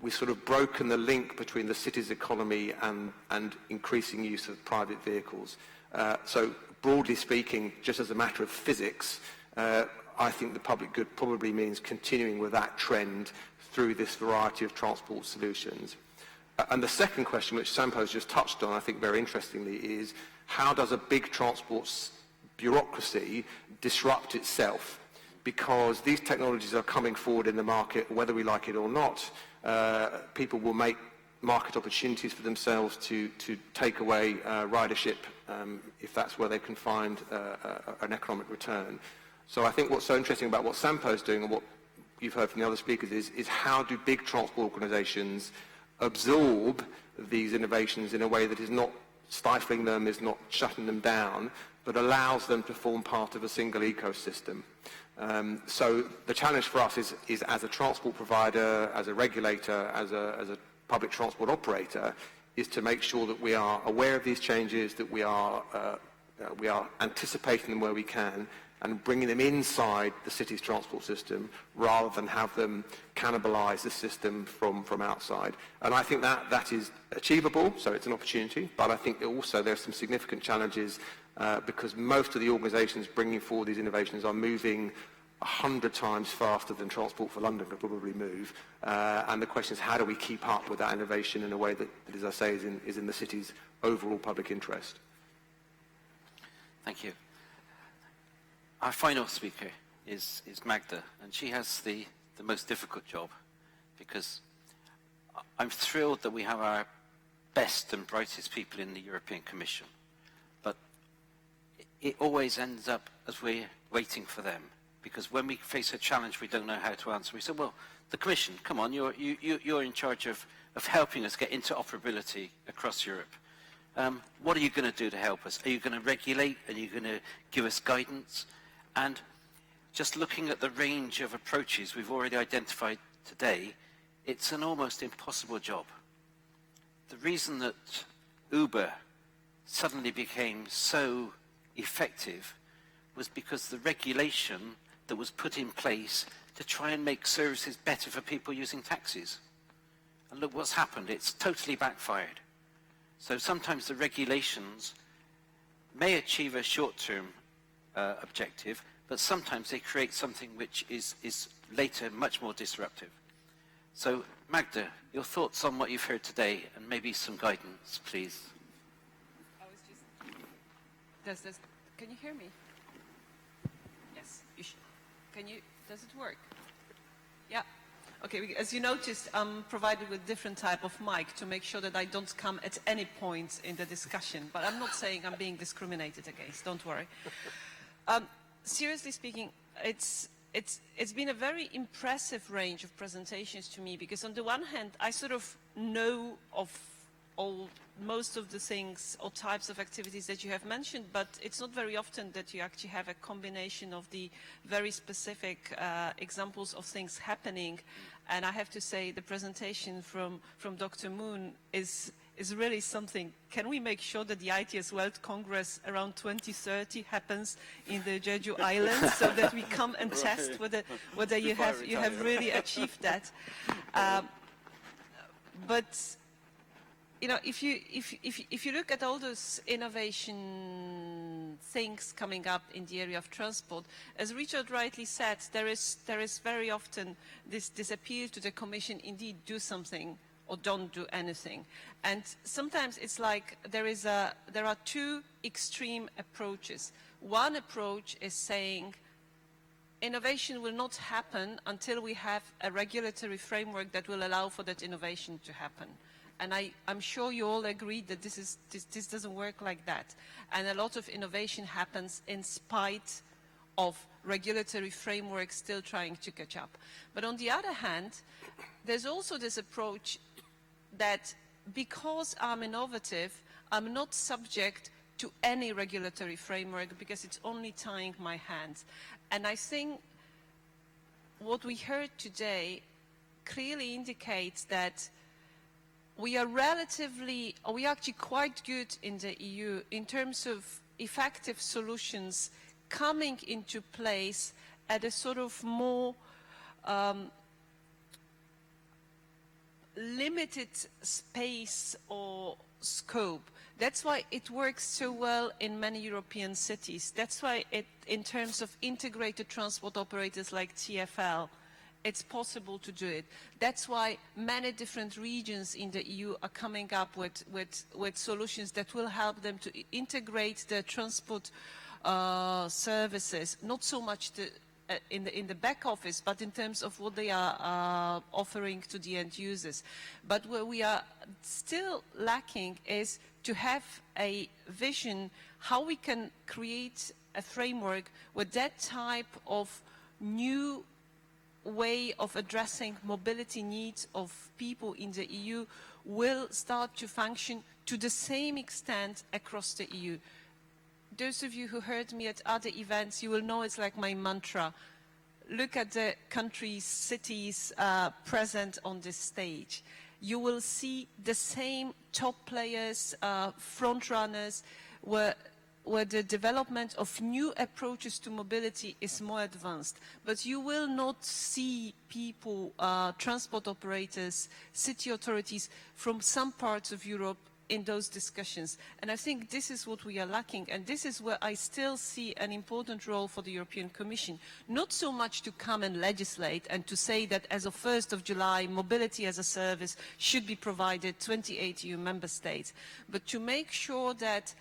we've sort of broken the link between the city's economy and increasing use of private vehicles. So broadly speaking, just as a matter of physics, I think the public good probably means continuing with that trend through this variety of transport solutions. And the second question, which Sampo's just touched on, I think very interestingly, is how does a big transport bureaucracy disrupt itself? Because these technologies are coming forward in the market, whether we like it or not. People will make market opportunities for themselves to take away ridership if that's where they can find an economic return. So I think what's so interesting about what Sampo's doing and what you've heard from the other speakers is how do big transport organisations absorb these innovations in a way that is not stifling them, is not shutting them down, but allows them to form part of a single ecosystem. So the challenge for us is as a transport provider, as a regulator, as a public transport operator, is to make sure that we are aware of these changes, that we are anticipating them where we can, and bringing them inside the city's transport system rather than have them cannibalize the system from outside. And I think that is achievable, so it's an opportunity, but I think also there's some significant challenges because most of the organizations bringing forward these innovations are moving 100 times faster than Transport for London could probably move. And the question is, how do we keep up with that innovation in a way that as I say, is in the city's overall public interest? Thank you. Our final speaker is Magda, and she has the most difficult job, because I'm thrilled that we have our best and brightest people in the European Commission, but it always ends up as we're waiting for them, because when we face a challenge we don't know how to answer, we say, well, the Commission, come on, you're in charge of helping us get interoperability across Europe. What are you going to do to help us? Are you going to regulate? Are you going to give us guidance? And just looking at the range of approaches we've already identified today, it's an almost impossible job. The reason that Uber suddenly became so effective was because the regulation that was put in place to try and make services better for people using taxis. And look what's happened, it's totally backfired. So sometimes the regulations may achieve a short-term objective, but sometimes they create something which is later much more disruptive. So, Magda, your thoughts on what you've heard today, and maybe some guidance, please. I was just, can you hear me? Yes, you should. Does it work? Yeah. Okay, as you noticed, I'm provided with different type of mic to make sure that I don't come at any point in the discussion, but I'm not saying I'm being discriminated against, don't worry. Seriously speaking, it's been a very impressive range of presentations to me, because on the one hand, I sort of know of most of the things or types of activities that you have mentioned, but it's not very often that you actually have a combination of the very specific examples of things happening. And I have to say the presentation from Dr. Moon is really something. Can we make sure that the ITS World Congress around 2030 happens in the Jeju Islands so that we come and test whether you have really achieved that? But you know, if you look at all those innovation things coming up in the area of transport, as Richard rightly said, there is very often this appeal to the Commission, indeed do something or don't do anything. And sometimes it's like there are two extreme approaches. One approach is saying innovation will not happen until we have a regulatory framework that will allow for that innovation to happen. And I'm sure you all agree that this doesn't work like that. And a lot of innovation happens in spite of regulatory frameworks still trying to catch up. But on the other hand, there's also this approach that because I'm innovative, I'm not subject to any regulatory framework because it's only tying my hands. And I think what we heard today clearly indicates that we are actually quite good in the EU in terms of effective solutions coming into place at a sort of more limited space or scope. That's why it works so well in many European cities. That's why in terms of integrated transport operators like TfL, it's possible to do it. That's why many different regions in the EU are coming up with solutions that will help them to integrate the transport services, not so much in the back office, but in terms of what they are offering to the end users. But where we are still lacking is to have a vision how we can create a framework where that type of new way of addressing mobility needs of people in the EU will start to function to the same extent across the EU. Those of you who heard me at other events, you will know it's like my mantra. Look at the countries, cities present on this stage. You will see the same top players, front runners, where the development of new approaches to mobility is more advanced. But you will not see people, transport operators, city authorities from some parts of Europe in those discussions. And I think this is what we are lacking, and this is where I still see an important role for the European Commission. Not so much to come and legislate and to say that as of 1st of July, mobility as a service should be provided 28 EU member states, but to make sure that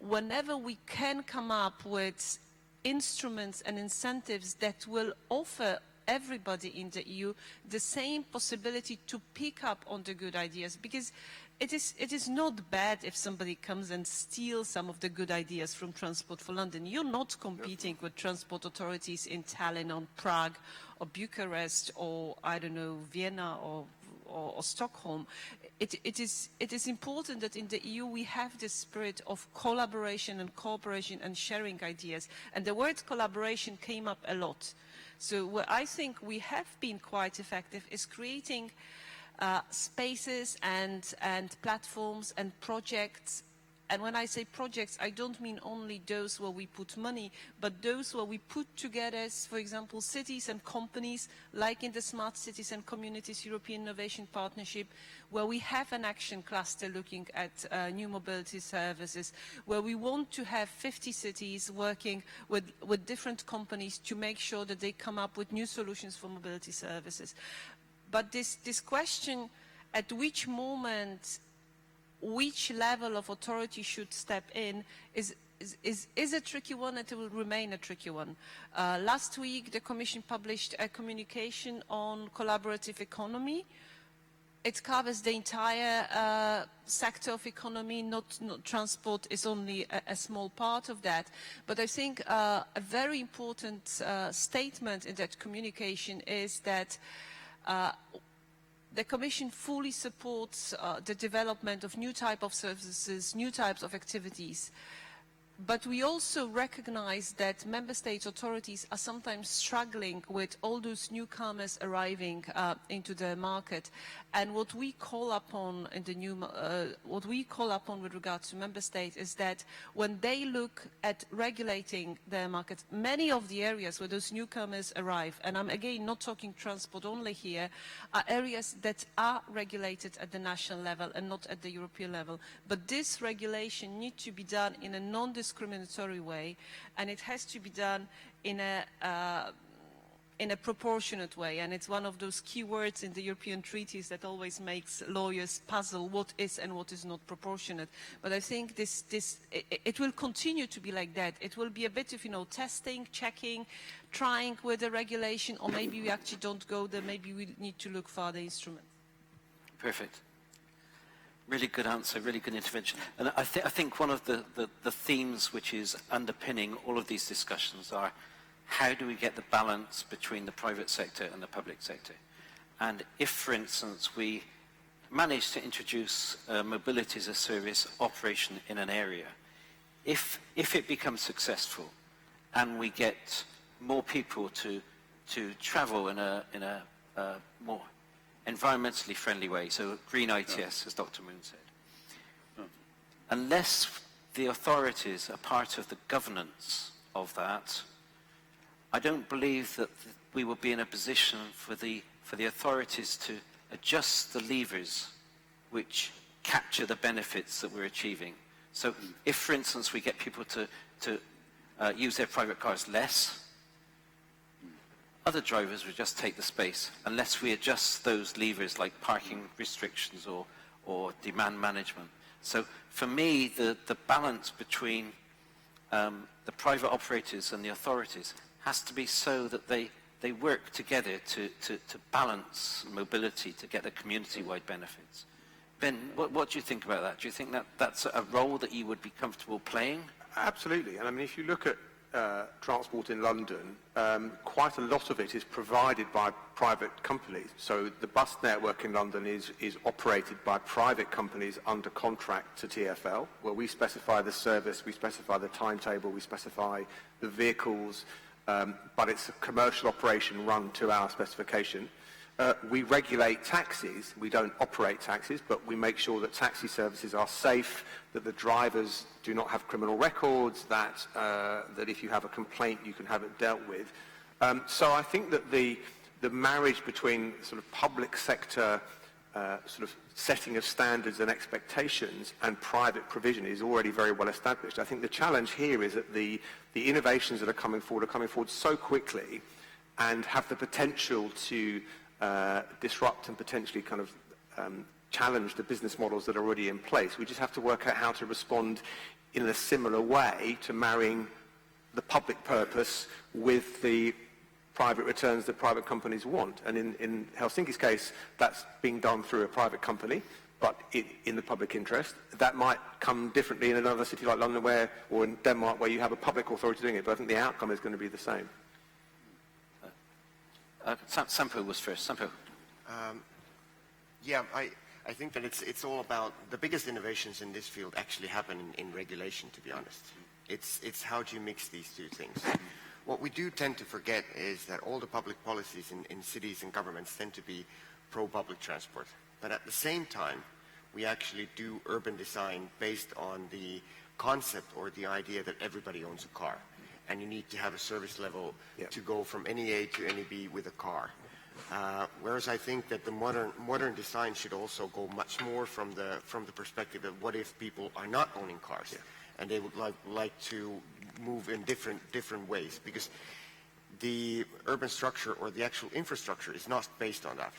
whenever we can come up with instruments and incentives that will offer everybody in the EU the same possibility to pick up on the good ideas, because it is not bad if somebody comes and steals some of the good ideas from Transport for London. You're not competing with transport authorities in Tallinn or Prague or Bucharest or, I don't know, Vienna or Stockholm. It is important that in the EU we have this spirit of collaboration and cooperation and sharing ideas. And the word collaboration came up a lot. So where I think we have been quite effective is creating spaces and platforms and projects. And when I say projects, I don't mean only those where we put money, but those where we put together, for example, cities and companies, like in the Smart Cities and Communities European Innovation Partnership, where we have an action cluster looking at new mobility services, where we want to have 50 cities working with different companies to make sure that they come up with new solutions for mobility services. But this question, at which moment which level of authority should step in is a tricky one, and it will remain a tricky one. Last week, the Commission published a communication on collaborative economy. It covers the entire sector of economy, not transport is only a small part of that. But I think a very important statement in that communication is that the Commission fully supports the development of new types of services, new types of activities. But we also recognize that member state authorities are sometimes struggling with all those newcomers arriving into the market. And what we call upon in the new, what we call upon with regard to member states is that when they look at regulating their markets, many of the areas where those newcomers arrive, and I'm again not talking transport only here, are areas that are regulated at the national level and not at the European level. But this regulation needs to be done in a non-discriminatory way, and it has to be done in a proportionate way, and it's one of those key words in the European treaties that always makes lawyers puzzle what is and what is not proportionate. But I think it will continue to be like that. It will be a bit of, testing, checking, trying with the regulation, or maybe we actually don't go there, maybe we need to look for other instruments. Perfect. Really good answer, really good intervention. And I think one of the themes which is underpinning all of these discussions are how do we get the balance between the private sector and the public sector? And if, for instance, we manage to introduce mobility as a service operation in an area, if it becomes successful and we get more people to travel in a more environmentally friendly way, so green ITS, as Dr. Moon said, unless the authorities are part of the governance of that, I don't believe that we will be in a position for the authorities to adjust the levers which capture the benefits that we're achieving. So if, for instance, we get people to use their private cars less, other drivers will just take the space unless we adjust those levers like parking restrictions or demand management. So for me, the balance between the private operators and the authorities has to be so that they work together to balance mobility to get the community-wide benefits. Ben, what do you think about that? Do you think that that's a role that you would be comfortable playing? Absolutely. And I mean, if you look at transport in London, quite a lot of it is provided by private companies. So the bus network in London is operated by private companies under contract to TfL, where we specify the service, we specify the timetable, we specify the vehicles, but it's a commercial operation run to our specification. We regulate taxis. We don't operate taxis, but we make sure that taxi services are safe, that the drivers do not have criminal records, that if you have a complaint, you can have it dealt with. So I think that the marriage between sort of public sector sort of setting of standards and expectations and private provision is already very well established. I think the challenge here is that the innovations that are coming forward so quickly and have the potential to disrupt and potentially kind of challenge the business models that are already in place. We just have to work out how to respond in a similar way to marrying the public purpose with the private returns that private companies want. And in Helsinki's case, that's being done through a private company, but in the public interest. That might come differently in another city like London or in Denmark where you have a public authority doing it, but I think the outcome is going to be the same. Sampo was first. Sampo. Yeah, I think that it's all about the biggest innovations in this field actually happen in regulation, to be honest. It's how do you mix these two things. What we do tend to forget is that all the public policies in cities and governments tend to be pro-public transport. But at the same time, we actually do urban design based on the concept or the idea that everybody owns a car. And you need to have a service level to go from any A to any B with a car. Whereas I think that the modern design should also go much more from the perspective of what if people are not owning cars and they would like to move in different ways, because the urban structure or the actual infrastructure is not based on that.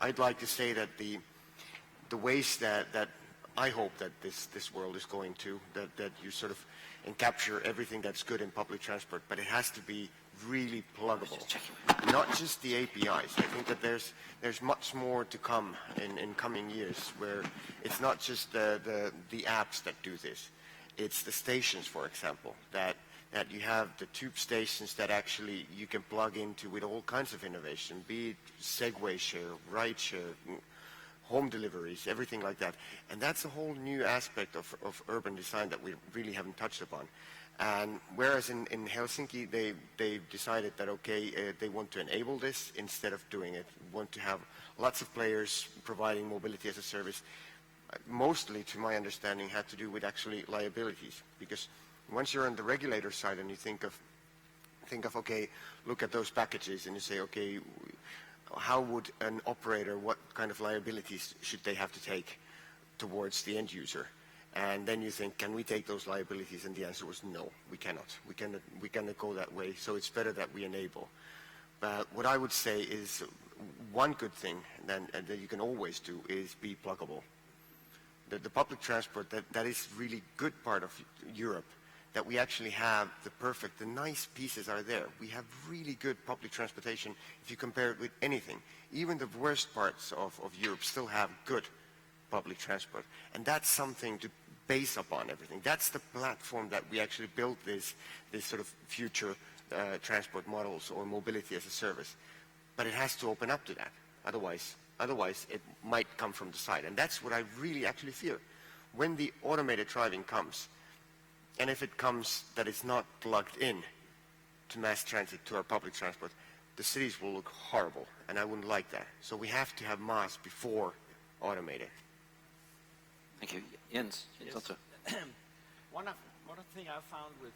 I'd like to say that the ways that I hope that this world is going to, that you sort of and capture everything that's good in public transport, but it has to be really pluggable. Not just the APIs. I think that there's much more to come in coming years, where it's not just the apps that do this. It's the stations, for example, that you have the tube stations that actually you can plug into with all kinds of innovation, be it Segway share, ride share, home deliveries, everything like that. And that's a whole new aspect of urban design that we really haven't touched upon. And whereas in Helsinki, they decided that, okay, they want to enable this instead of doing it, want to have lots of players providing mobility as a service, mostly, to my understanding, had to do with actually liabilities. Because once you're on the regulator side and you think of, okay, look at those packages and you say, okay, how would an operator, what kind of liabilities should they have to take towards the end user? And then you think, can we take those liabilities? And the answer was no, we cannot. We cannot go that way, so it's better that we enable. But what I would say is one good thing that you can always do is be pluggable. The public transport, that is really good part of Europe, that we actually have the nice pieces are there. We have really good public transportation if you compare it with anything. Even the worst parts of Europe still have good public transport. And that's something to base upon everything. That's the platform that we actually built this sort of future transport models or mobility as a service. But it has to open up to that. Otherwise it might come from the side. And that's what I really actually fear. When the automated driving comes, and if it comes that it's not plugged in to mass transit, to our public transport, the cities will look horrible, and I wouldn't like that. So we have to have mass before automated. Thank you. Jens, yes. One thing I found with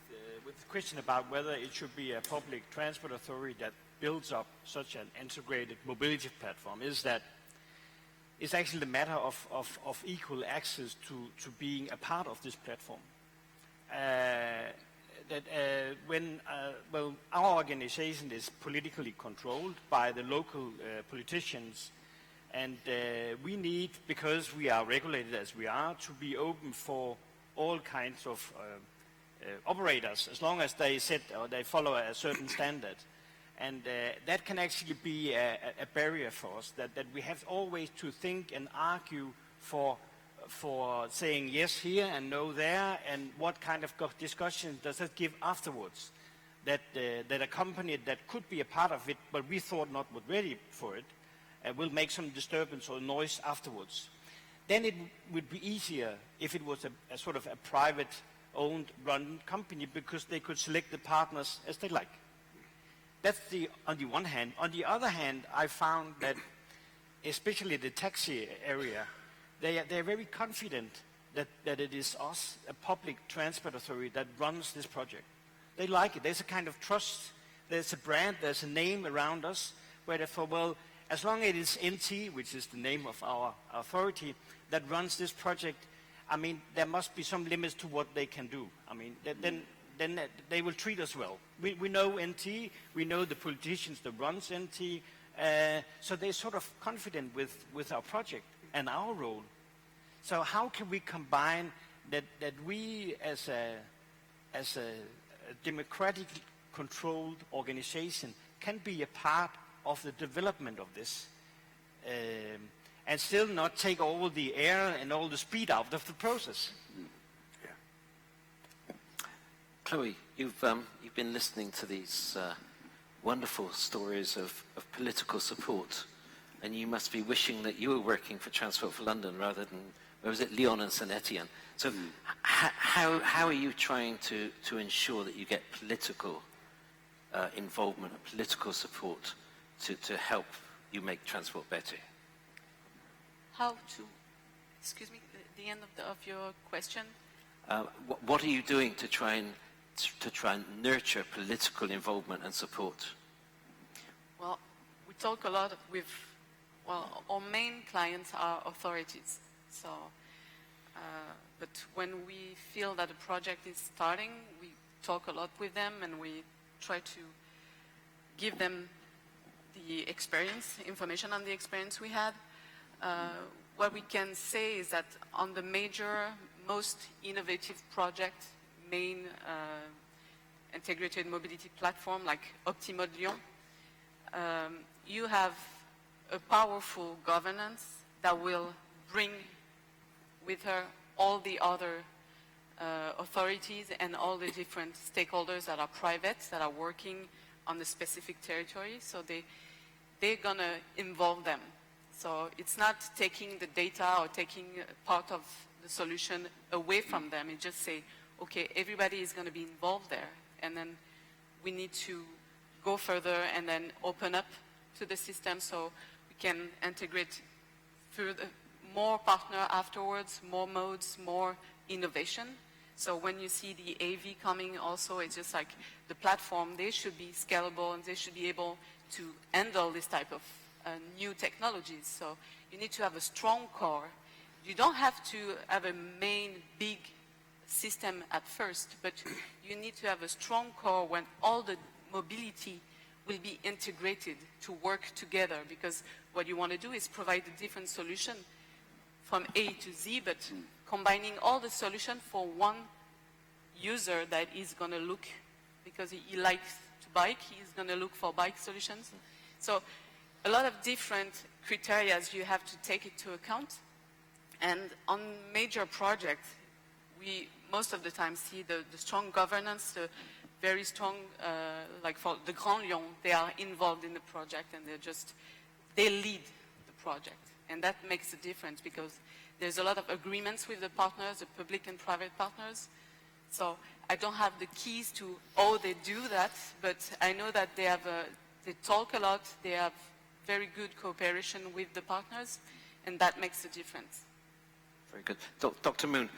the question about whether it should be a public transport authority that builds up such an integrated mobility platform is that it's actually the matter of equal access to being a part of this platform. Well, our organization is politically controlled by the local politicians, and we need, because we are regulated as we are, to be open for all kinds of operators, as long as they set or they follow a certain standard. And that can actually be a barrier for us, that we have always to think and argue for saying yes here and no there, and what kind of discussion does that give afterwards? That a company that could be a part of it, but we thought not was ready for it, will make some disturbance or noise afterwards. Then it would be easier if it was a sort of a private-owned, run company, because they could select the partners as they like. That's on the one hand. On the other hand, I found that, especially the taxi area, they're very confident that it is us, a public transport authority, that runs this project. They like it. There's a kind of trust. There's a brand. There's a name around us where they thought, well, as long as it is NT, which is the name of our authority, that runs this project, I mean, there must be some limits to what they can do. I mean, then they will treat us well. We know NT, we know the politicians that runs NT, so they're sort of confident with our project and our role. So how can we combine that we as a democratically controlled organization can be a part of the development of this, and still not take all the air and all the speed out of the process? Chloe, you've been listening to these wonderful stories of political support, and you must be wishing that you were working for Transport for London rather than, where was it, Lyon and St Etienne. So how are you trying to ensure that you get political involvement, political support to help you make transport better? How to, excuse me, the end of your question? What are you doing to try and nurture political involvement and support? Well, we talk a lot with, well, our main clients are authorities. So, but when we feel that a project is starting, we talk a lot with them, and we try to give them the experience, information on the experience we had. What we can say is that on the major, most innovative project, main integrated mobility platform like Optimode Lyon, you have a powerful governance that will bring with her all the other authorities and all the different stakeholders that are private, that are working on the specific territory. So they're gonna involve them. So it's not taking the data or taking part of the solution away from them. It just say, okay, everybody is going to be involved there, and then we need to go further and then open up to the system so we can integrate further, more partner afterwards, more modes, more innovation. So when you see the AV coming also, it's just like the platform, they should be scalable and they should be able to handle this type of new technologies. So you need to have a strong core. You don't have to have a main big system at first, but you need to have a strong core when all the mobility will be integrated to work together, because what you want to do is provide a different solution from A to Z, but combining all the solution for one user that is going to look, because he likes to bike, he's going to look for bike solutions. So a lot of different criteria you have to take into account. And on major projects, we most of the time see the strong governance, the very strong, like for the Grand Lyon, they are involved in the project and they lead the project. And that makes a difference because there's a lot of agreements with the partners, the public and private partners. So I don't have the keys to how they do that, but I know that they talk a lot, they have very good cooperation with the partners, and that makes a difference. Very good. Dr. Moon,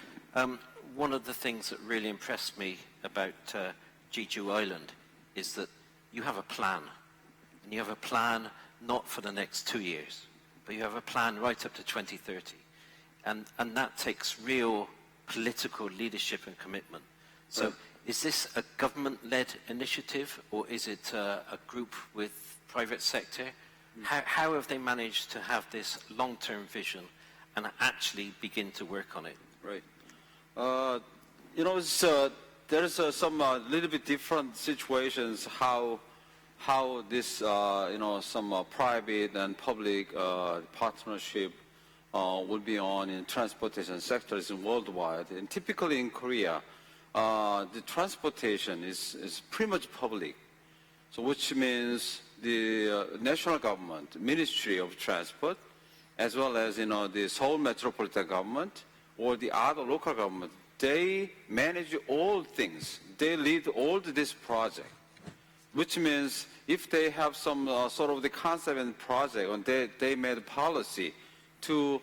one of the things that really impressed me about Jeju Island is that you have a plan. And you have a plan not for the next 2 years, but you have a plan right up to 2030. And that takes real political leadership and commitment. So is this a government-led initiative, or is it a group with private sector? How have they managed to have this long-term vision and actually begin to work on it? Right. There's some little bit different situations how this some private and public partnership will be on in transportation sectors worldwide. And typically in Korea, the transportation is pretty much public. So which means the national government, Ministry of Transport, as well as the Seoul Metropolitan Government or the other local government, they manage all things. They lead all this project, which means if they have some sort of the concept and project, and they made a policy to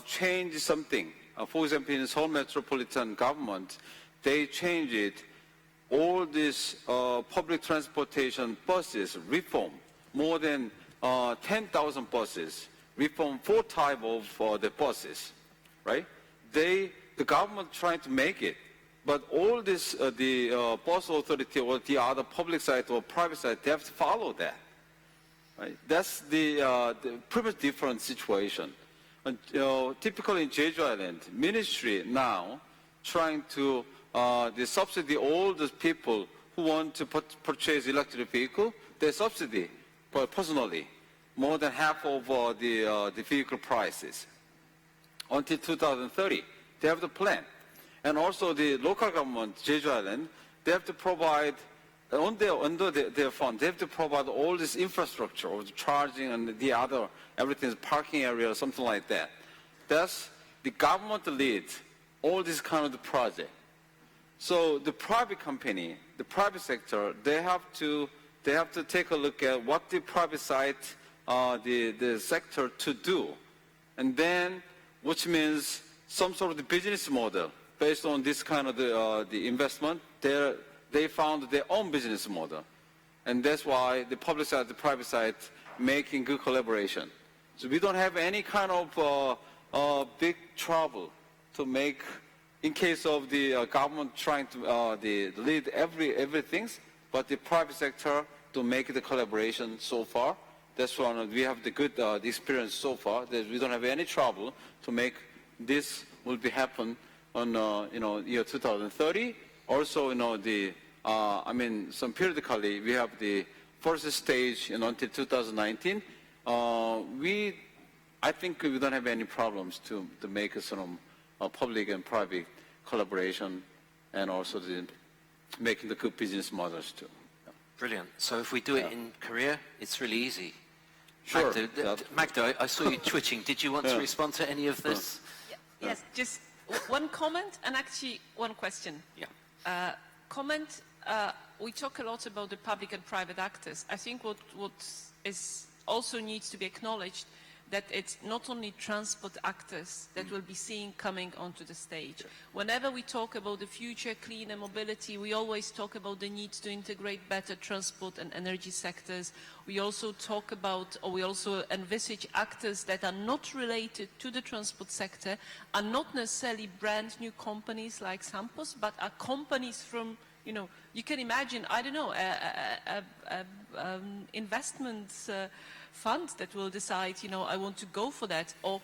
change something. For example, in Seoul Metropolitan Government, they change it. All these public transportation buses reform, more than 10,000 buses, reform 4 types of the buses, right? The government trying to make it, but all this, the bus authority or the other public side or private side, they have to follow that, right? That's the pretty much different situation. And, typically in Jeju Island, ministry now trying to they subsidy all those people who want to purchase electric vehicle. They subsidy, but personally, more than half of the vehicle prices until 2030. They have the plan, and also the local government, Jeju Island, they have to provide under their fund. They have to provide all this infrastructure of the charging and the other everything, parking area or something like that. That's the government leads all this kind of the project. So the private company, the private sector, they have to take a look at what the private side, the sector to do, and then which means some sort of the business model based on this kind of the investment. They found their own business model, and that's why the public side, the private side, making good collaboration. So we don't have any kind of big trouble to make. In case of the government trying to lead everything, but the private sector to make the collaboration so far. That's one. We have the good the experience so far. That we don't have any trouble to make this will be happen on year 2030. Also, some periodically we have the first stage until 2019. I think we don't have any problems to make some public and private collaboration, and also making the good business models too. Brilliant. So if we do it in Korea, it's really easy. Sure. Magda, I saw you twitching. Did you want to respond to any of this? Yes, just one comment and actually one question. Yeah. Comment, we talk a lot about the public and private actors. I think what is also needs to be acknowledged that it's not only transport actors that will be seen coming onto the stage. Whenever we talk about the future cleaner mobility, we always talk about the need to integrate better transport and energy sectors. We also talk about, or we also envisage actors that are not related to the transport sector, are not necessarily brand new companies like Sampos, but are companies from, you can imagine, I don't know, investments fund that will decide, I want to go for that, or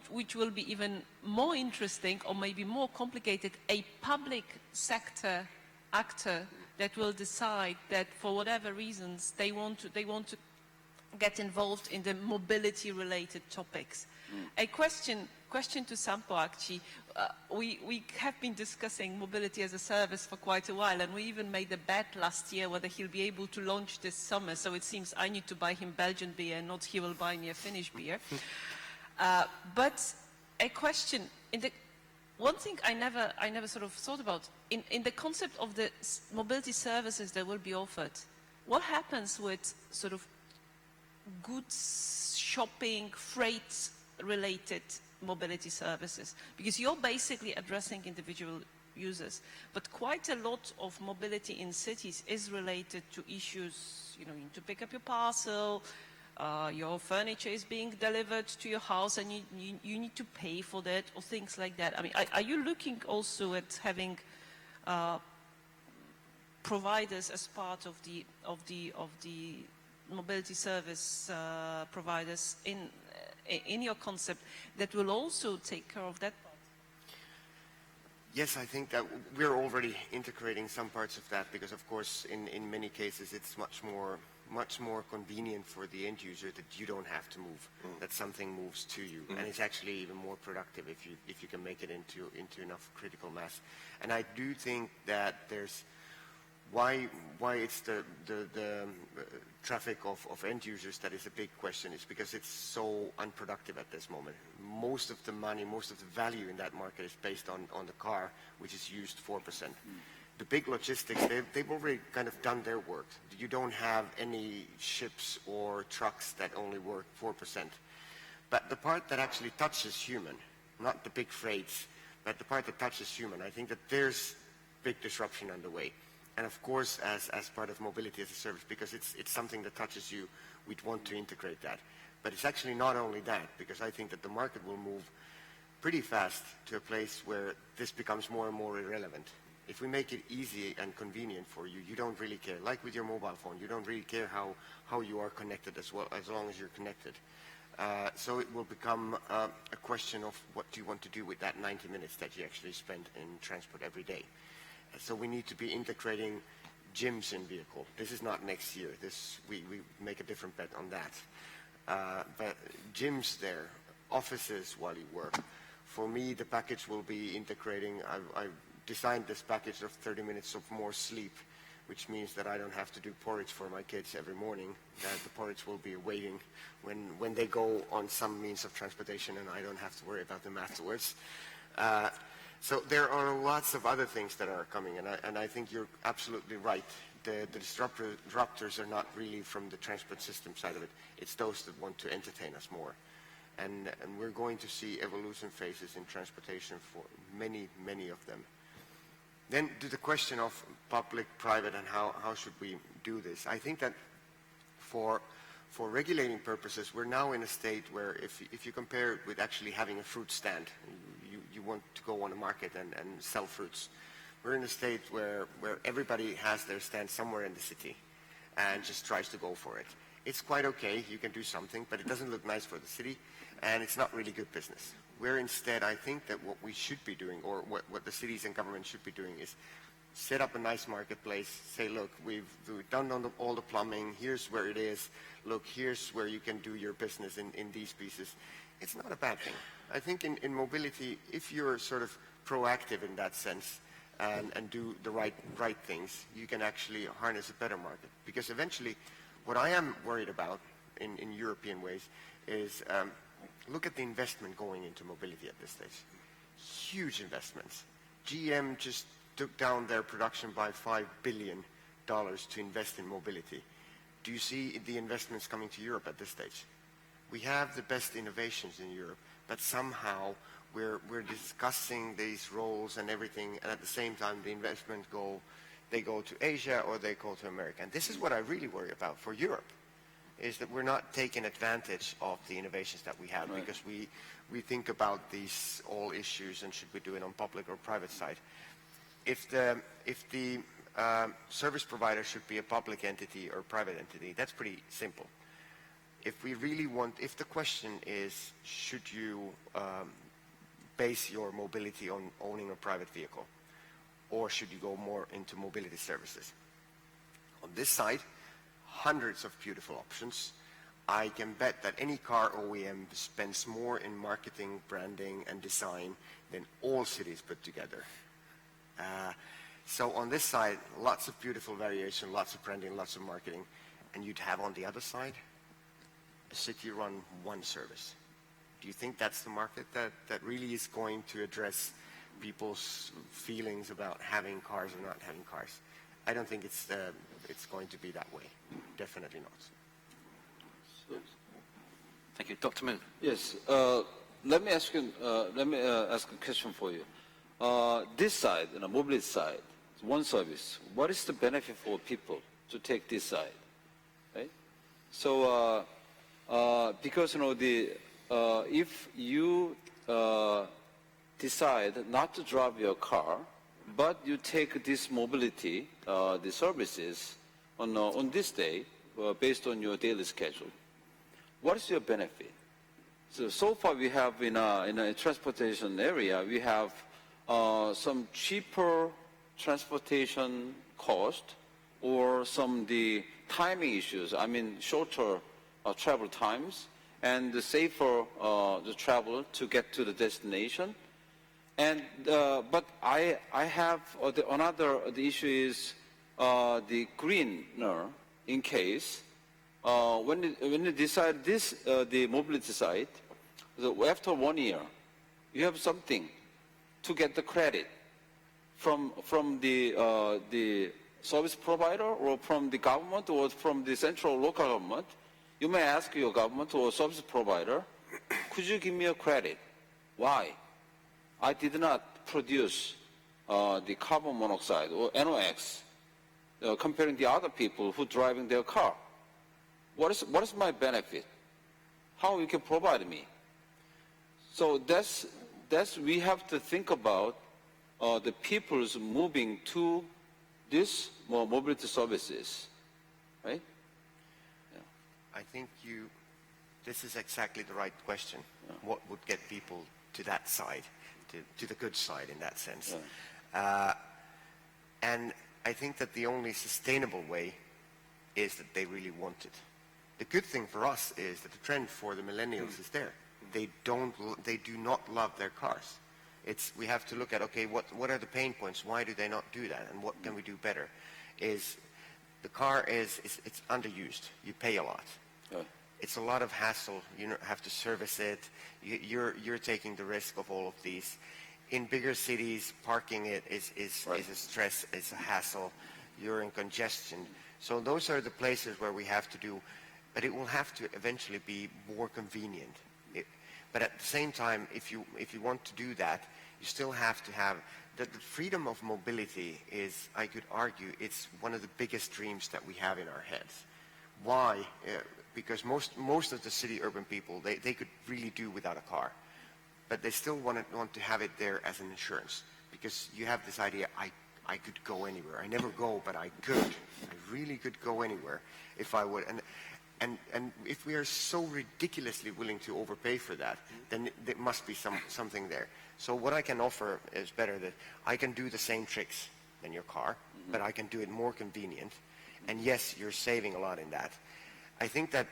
which will be even more interesting or maybe more complicated, a public sector actor that will decide that for whatever reasons they want to get involved in the mobility-related topics. A question to Sampo, actually. We have been discussing mobility as a service for quite a while, and we even made a bet last year whether he'll be able to launch this summer. So it seems I need to buy him Belgian beer, and not he will buy me a Finnish beer. But a question, one thing I never sort of thought about, in the concept of the mobility services that will be offered, what happens with sort of goods, shopping, freight related mobility services, because you're basically addressing individual users. But quite a lot of mobility in cities is related to issues, you need to pick up your parcel, your furniture is being delivered to your house and you need to pay for that, or things like that. I mean, are you looking also at having providers as part of the mobility service providers in your concept that will also take care of that part? Yes, I think that we're already integrating some parts of that because, of course, in many cases it's much more convenient for the end user that you don't have to move, that something moves to you, and it's actually even more productive if you can make it into enough critical mass. And I do think that there's why it's the traffic of end users that is a big question is because it's so unproductive at this moment. Most of the money, most of the value in that market is based on the car, which is used 4%. The big logistics, they've already kind of done their work. You don't have any ships or trucks that only work 4%. But the part that actually touches human, not the big freights, but the part that touches human, I think that there's big disruption underway. And of course, as part of mobility as a service, because it's something that touches you, we'd want to integrate that. But it's actually not only that, because I think that the market will move pretty fast to a place where this becomes more and more irrelevant. If we make it easy and convenient for you, you don't really care. Like with your mobile phone, you don't really care how you are connected as well, as long as you're connected. So it will become a question of what do you want to do with that 90 minutes that you actually spend in transport every day. So we need to be integrating gyms in vehicle. This is not next year. We make a different bet on that. But gyms there, offices while you work. For me, the package will be integrating. I've designed this package of 30 minutes of more sleep, which means that I don't have to do porridge for my kids every morning. That the porridge will be waiting when they go on some means of transportation, and I don't have to worry about them afterwards. So there are lots of other things that are coming, and I think you're absolutely right. The disruptors are not really from the transport system side of it. It's those that want to entertain us more. And we're going to see evolution phases in transportation for many, many of them. Then to the question of public, private, and how should we do this? I think that for regulating purposes, we're now in a state where if you compare it with actually having a fruit stand, you want to go on a market and sell fruits. We're in a state where everybody has their stand somewhere in the city and just tries to go for it. It's quite okay, you can do something, but it doesn't look nice for the city, and it's not really good business. Where instead, I think that what we should be doing, or what the cities and government should be doing, is set up a nice marketplace, say, look, we've done all the plumbing, here's where it is, look, here's where you can do your business in these pieces. It's not a bad thing. I think in mobility, if you're sort of proactive in that sense and do the right things, you can actually harness a better market. Because eventually, what I am worried about in European ways is look at the investment going into mobility at this stage. Huge investments. GM just took down their production by $5 billion to invest in mobility. Do you see the investments coming to Europe at this stage? We have the best innovations in Europe, but somehow we're discussing these roles and everything, and at the same time the investment they go to Asia or they go to America. And this is what I really worry about for Europe, is that we're not taking advantage of the innovations that we have, right, because we think about these all issues and should we do it on public or private side. If the service provider should be a public entity or private entity, that's pretty simple. If the question is, should you base your mobility on owning a private vehicle, or should you go more into mobility services? On this side, hundreds of beautiful options. I can bet that any car OEM spends more in marketing, branding, and design than all cities put together. So on this side, lots of beautiful variation, lots of branding, lots of marketing. And you'd have on the other side, a city-run one service. Do you think that's the market that really is going to address people's feelings about having cars or not having cars? I don't think it's going to be that way. Definitely not. Thank you. Dr. Moon. Yes. let me ask a question for you. This side, mobility side, one service. What is the benefit for people to take this side, right? So, because if you decide not to drive your car, but you take this mobility, the services on this day, based on your daily schedule, what is your benefit? So far we have in a transportation area, we have some cheaper transportation cost or the timing issues, shorter travel times and the safer the travel to get to the destination. And but I have the issue is the greener in case when you decide this the mobility side, so after 1 year, you have something to get the credit from the service provider or from the government or from the central local government. You may ask your government or service provider, could you give me a credit? Why? I did not produce the carbon monoxide or NOx comparing the other people who driving their car. What is my benefit? How you can provide me? So that's we have to think about the people's moving to this more mobility services, right? I think this is exactly the right question. Yeah. What would get people to that side, to the good side in that sense? Yeah. And I think that the only sustainable way is that they really want it. The good thing for us is that the trend for the millennials is there. They do not love their cars. We have to look at, okay, what are the pain points? Why do they not do that? And what can we do better? The car it's underused. You pay a lot. Yeah. It's a lot of hassle. You have to service it. You're taking the risk of all of these. In bigger cities, parking it is a stress. It's a hassle. You're in congestion. So those are the places where we have to do. But it will have to eventually be more convenient. But at the same time, if you want to do that, you still have to have the freedom of mobility is, I could argue, it's one of the biggest dreams that we have in our heads. Why? Because most of the city urban people, they could really do without a car. But they still want to have it there as an insurance. Because you have this idea, I could go anywhere. I never go, but I could. I really could go anywhere if I would. And if we are so ridiculously willing to overpay for that, then there must be something there. So what I can offer is better that I can do the same tricks than your car, but I can do it more convenient. And yes, you're saving a lot in that. I think that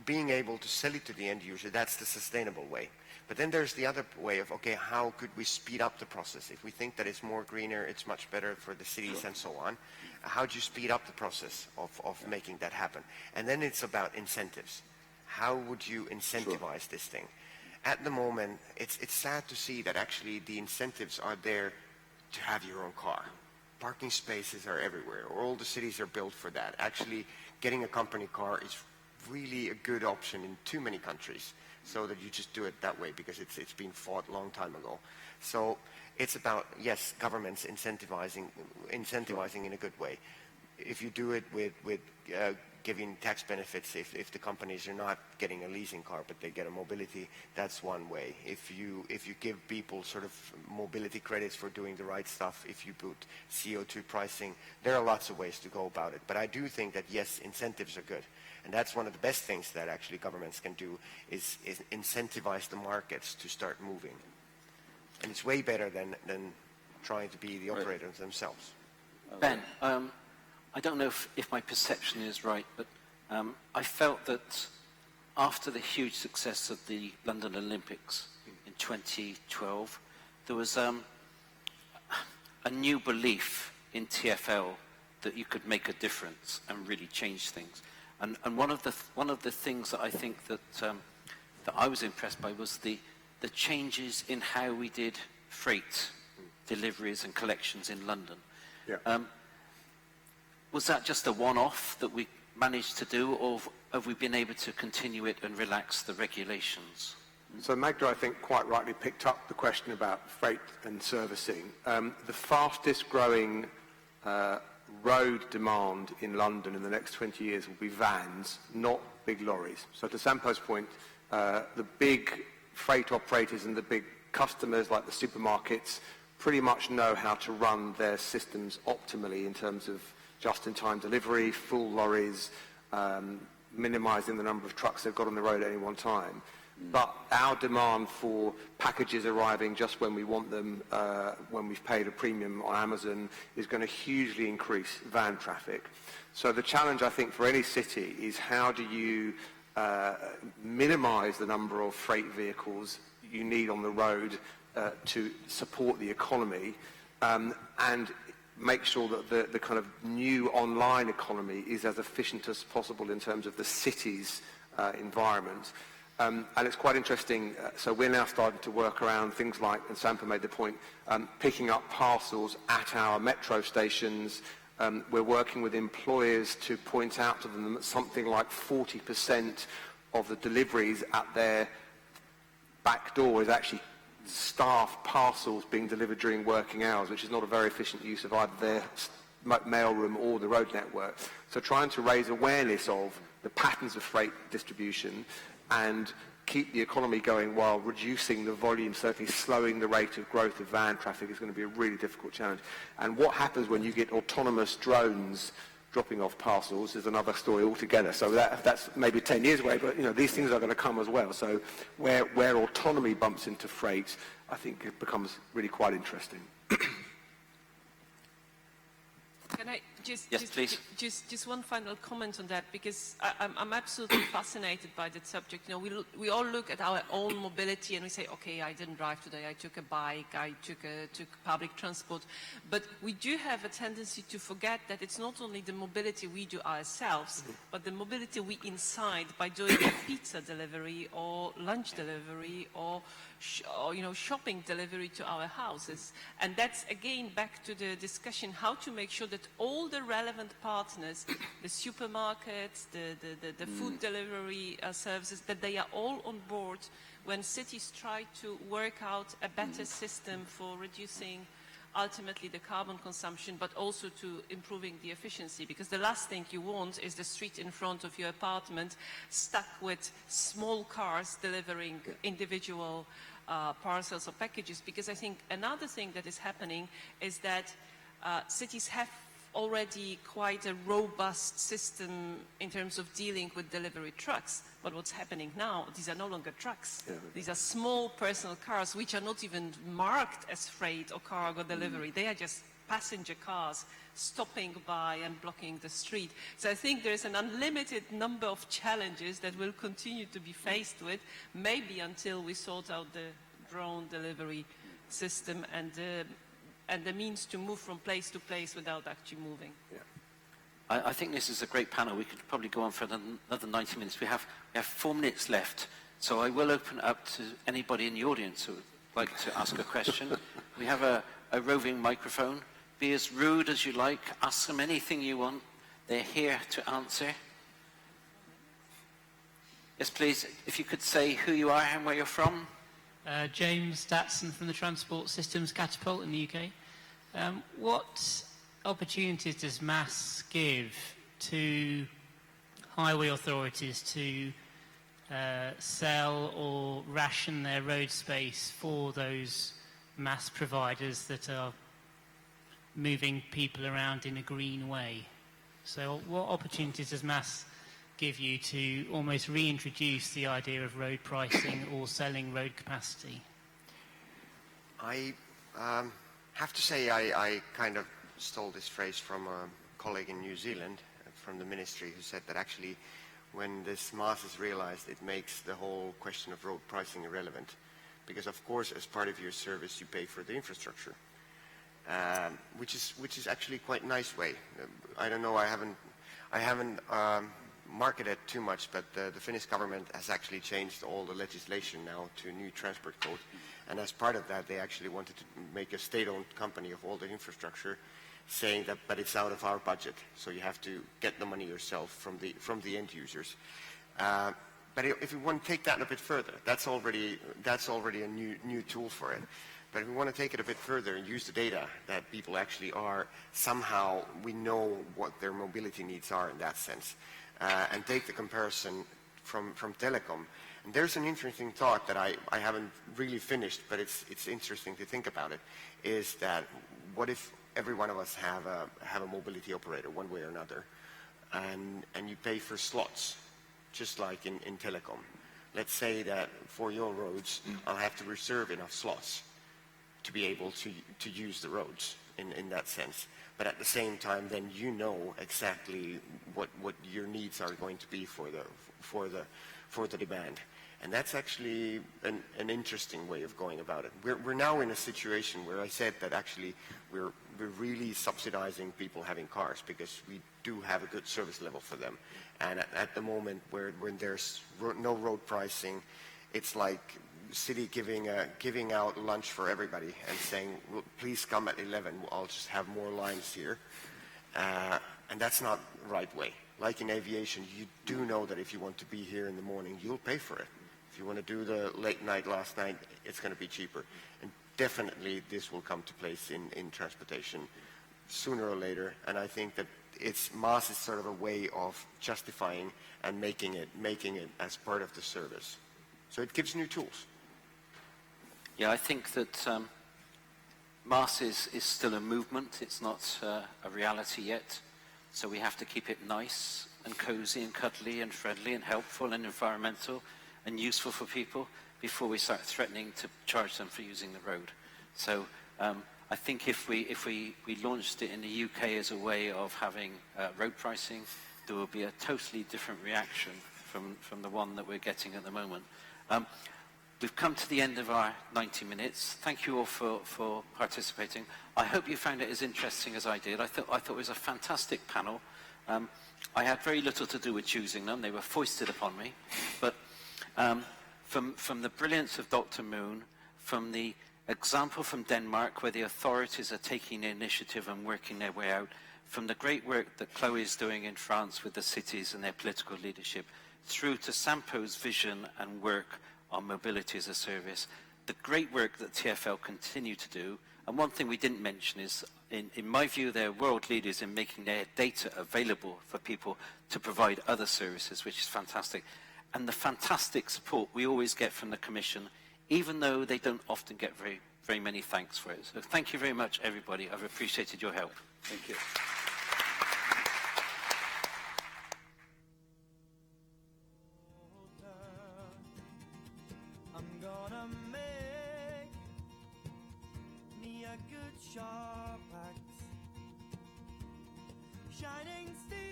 being able to sell it to the end user, that's the sustainable way. But then there's the other way of, okay, how could we speed up the process? If we think that it's more greener, it's much better for the cities and so on, how do you speed up the process of making that happen? And then it's about incentives. How would you incentivize this thing? At the moment, it's sad to see that actually the incentives are there to have your own car. Parking spaces are everywhere. All the cities are built for that. Actually, getting a company car is really a good option in too many countries, so that you just do it that way because it's been fought a long time ago. So it's about, yes, governments incentivizing in a good way. If you do it with giving tax benefits, if the companies are not getting a leasing car but they get a mobility, that's one way. If you give people sort of mobility credits for doing the right stuff, if you put CO2 pricing, there are lots of ways to go about it. But I do think that, yes, incentives are good. And that's one of the best things that actually governments can do is incentivize the markets to start moving. And it's way better than trying to be the operators themselves. Ben, I don't know if my perception is right, but I felt that after the huge success of the London Olympics in 2012, there was a new belief in TfL that you could make a difference and really change things. And one of the things that I think that I was impressed by was the changes in how we did freight deliveries and collections in London. Yeah. Was that just a one-off that we managed to do, or have we been able to continue it and relax the regulations? So Magda, I think, quite rightly picked up the question about freight and servicing. The fastest growing road demand in London in the next 20 years will be vans, not big lorries. So to Sampo's point, the big freight operators and the big customers like the supermarkets pretty much know how to run their systems optimally in terms of just-in-time delivery, full lorries, minimizing the number of trucks they've got on the road at any one time. But our demand for packages arriving just when we want them, when we've paid a premium on Amazon, is going to hugely increase van traffic. So the challenge, I think, for any city is how do you minimize the number of freight vehicles you need on the road to support the economy, and make sure that the kind of new online economy is as efficient as possible in terms of the city's environment. And it's quite interesting, so we're now starting to work around things like, and Sampo made the point, picking up parcels at our metro stations. We're working with employers to point out to them that something like 40% of the deliveries at their back door is actually staff parcels being delivered during working hours, which is not a very efficient use of either their mailroom or the road network. So trying to raise awareness of the patterns of freight distribution and keep the economy going while reducing the volume, certainly slowing the rate of growth of van traffic, is going to be a really difficult challenge. And what happens when you get autonomous drones dropping off parcels is another story altogether. So that's maybe 10 years away, but these things are going to come as well. So where autonomy bumps into freight, I think it becomes really quite interesting. Can I please. just one final comment on that, because I'm absolutely fascinated by that subject. We all look at our own mobility and we say, okay, I didn't drive today, I took a bike, I took public transport. But we do have a tendency to forget that it's not only the mobility we do ourselves, but the mobility we incite by doing a pizza delivery or lunch delivery or shopping delivery to our houses. And that's again back to the discussion how to make sure that all the relevant partners, the supermarkets, the food delivery services, that they are all on board when cities try to work out a better system for reducing ultimately the carbon consumption, but also to improving the efficiency. Because the last thing you want is the street in front of your apartment stuck with small cars delivering individual parcels or packages. Because I think another thing that is happening is that cities have already quite a robust system in terms of dealing with delivery trucks. But what's happening now, these are no longer trucks. Yeah. These are small personal cars which are not even marked as freight or cargo delivery. They are just passenger cars stopping by and blocking the street. So I think there's an unlimited number of challenges that we'll continue to be faced with, maybe until we sort out the drone delivery system and the means to move from place to place without actually moving. Yeah. I think this is a great panel. We could probably go on for another 90 minutes. We have 4 minutes left, so I will open it up to anybody in the audience who would like to ask a question. We have a roving microphone. Be as rude as you like. Ask them anything you want. They're here to answer. Yes, please, if you could say who you are and where you're from. James Statson from the Transport Systems Catapult in the UK. What opportunities does MAS give to highway authorities to sell or ration their road space for those MAS providers that are moving people around in a green way? So what opportunities does MAS give you to almost reintroduce the idea of road pricing or selling road capacity? I have to say I kind of stole this phrase from a colleague in New Zealand from the ministry, who said that actually when this MAS is realized, it makes the whole question of road pricing irrelevant, because of course as part of your service you pay for the infrastructure, which is actually quite a nice way. I don't know, I haven't marketed too much, but the Finnish government has actually changed all the legislation now to a new transport code, and as part of that they actually wanted to make a state-owned company of all the infrastructure, saying that but it's out of our budget, so you have to get the money yourself from the end users. But if we want to take that a bit further, that's already a new tool for it. But if we want to take it a bit further and use the data that people actually are, somehow we know what their mobility needs are in that sense. And take the comparison from telecom. And there's an interesting thought that I haven't really finished, but it's interesting to think about it, is that what if every one of us have a mobility operator one way or another, and you pay for slots, just like in telecom. Let's say that for your roads, I'll have to reserve enough slots to be able to use the roads in that sense. But at the same time, then you know exactly what your needs are going to be for the demand. And that's actually an interesting way of going about it. We're now in a situation where I said that actually we're really subsidizing people having cars because we do have a good service level for them. And at the moment when there's no road pricing, it's like city giving out lunch for everybody and saying, well, please come at 11, I'll just have more lines here. And that's not the right way. Like in aviation, you do know that if you want to be here in the morning, you'll pay for it. If you want to do the late night last night, it's going to be cheaper. And definitely this will come to place in transportation sooner or later. And I think that MaaS is sort of a way of justifying and making it as part of the service. So it gives new tools. Yeah, I think that MaaS is still a movement. It's not a reality yet. So we have to keep it nice and cozy and cuddly and friendly and helpful and environmental and useful for people before we start threatening to charge them for using the road. So I think if we launched it in the UK as a way of having road pricing, there will be a totally different reaction from the one that we're getting at the moment. We've come to the end of our 90 minutes. Thank you all for participating. I hope you found it as interesting as I did. I thought it was a fantastic panel. I had very little to do with choosing them. They were foisted upon me. But from the brilliance of Dr. Moon, from the example from Denmark where the authorities are taking the initiative and working their way out, from the great work that Chloe is doing in France with the cities and their political leadership, through to Sampo's vision and work on mobility as a service, the great work that TfL continue to do. And one thing we didn't mention is, in my view, they're world leaders in making their data available for people to provide other services, which is fantastic. And the fantastic support we always get from the Commission, even though they don't often get very, very many thanks for it. So thank you very much, everybody. I've appreciated your help. Thank you. I'm gonna make me a good sharp axe, shining steel,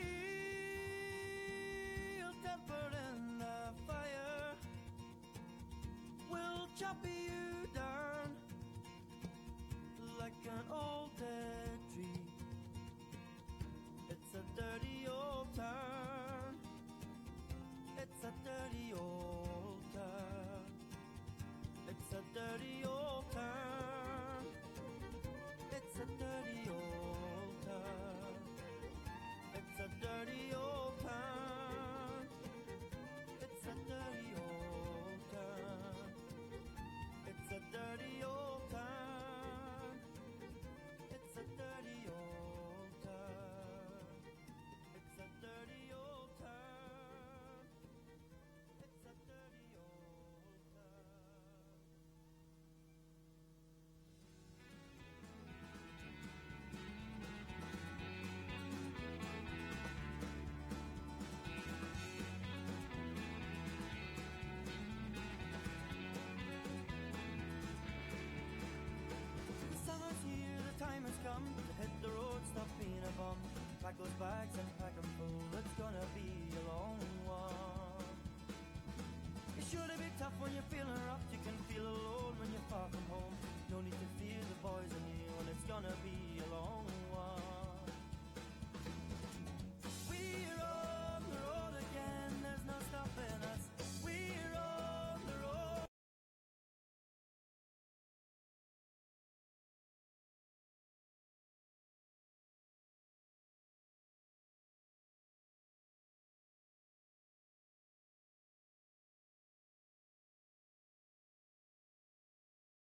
tempered in the fire, will chop you down like an old dead tree. It's a dirty old town. It's a dirty old town. It's a dirty old town. It's a dirty old town. It's a dirty old town. It's a dirty old town. It's a dirty old town. It's a dirty old town. It's a dirty old town. It's a dirty old town. The summer's here, the time has come to hit the road, stop being a bum. Track goes by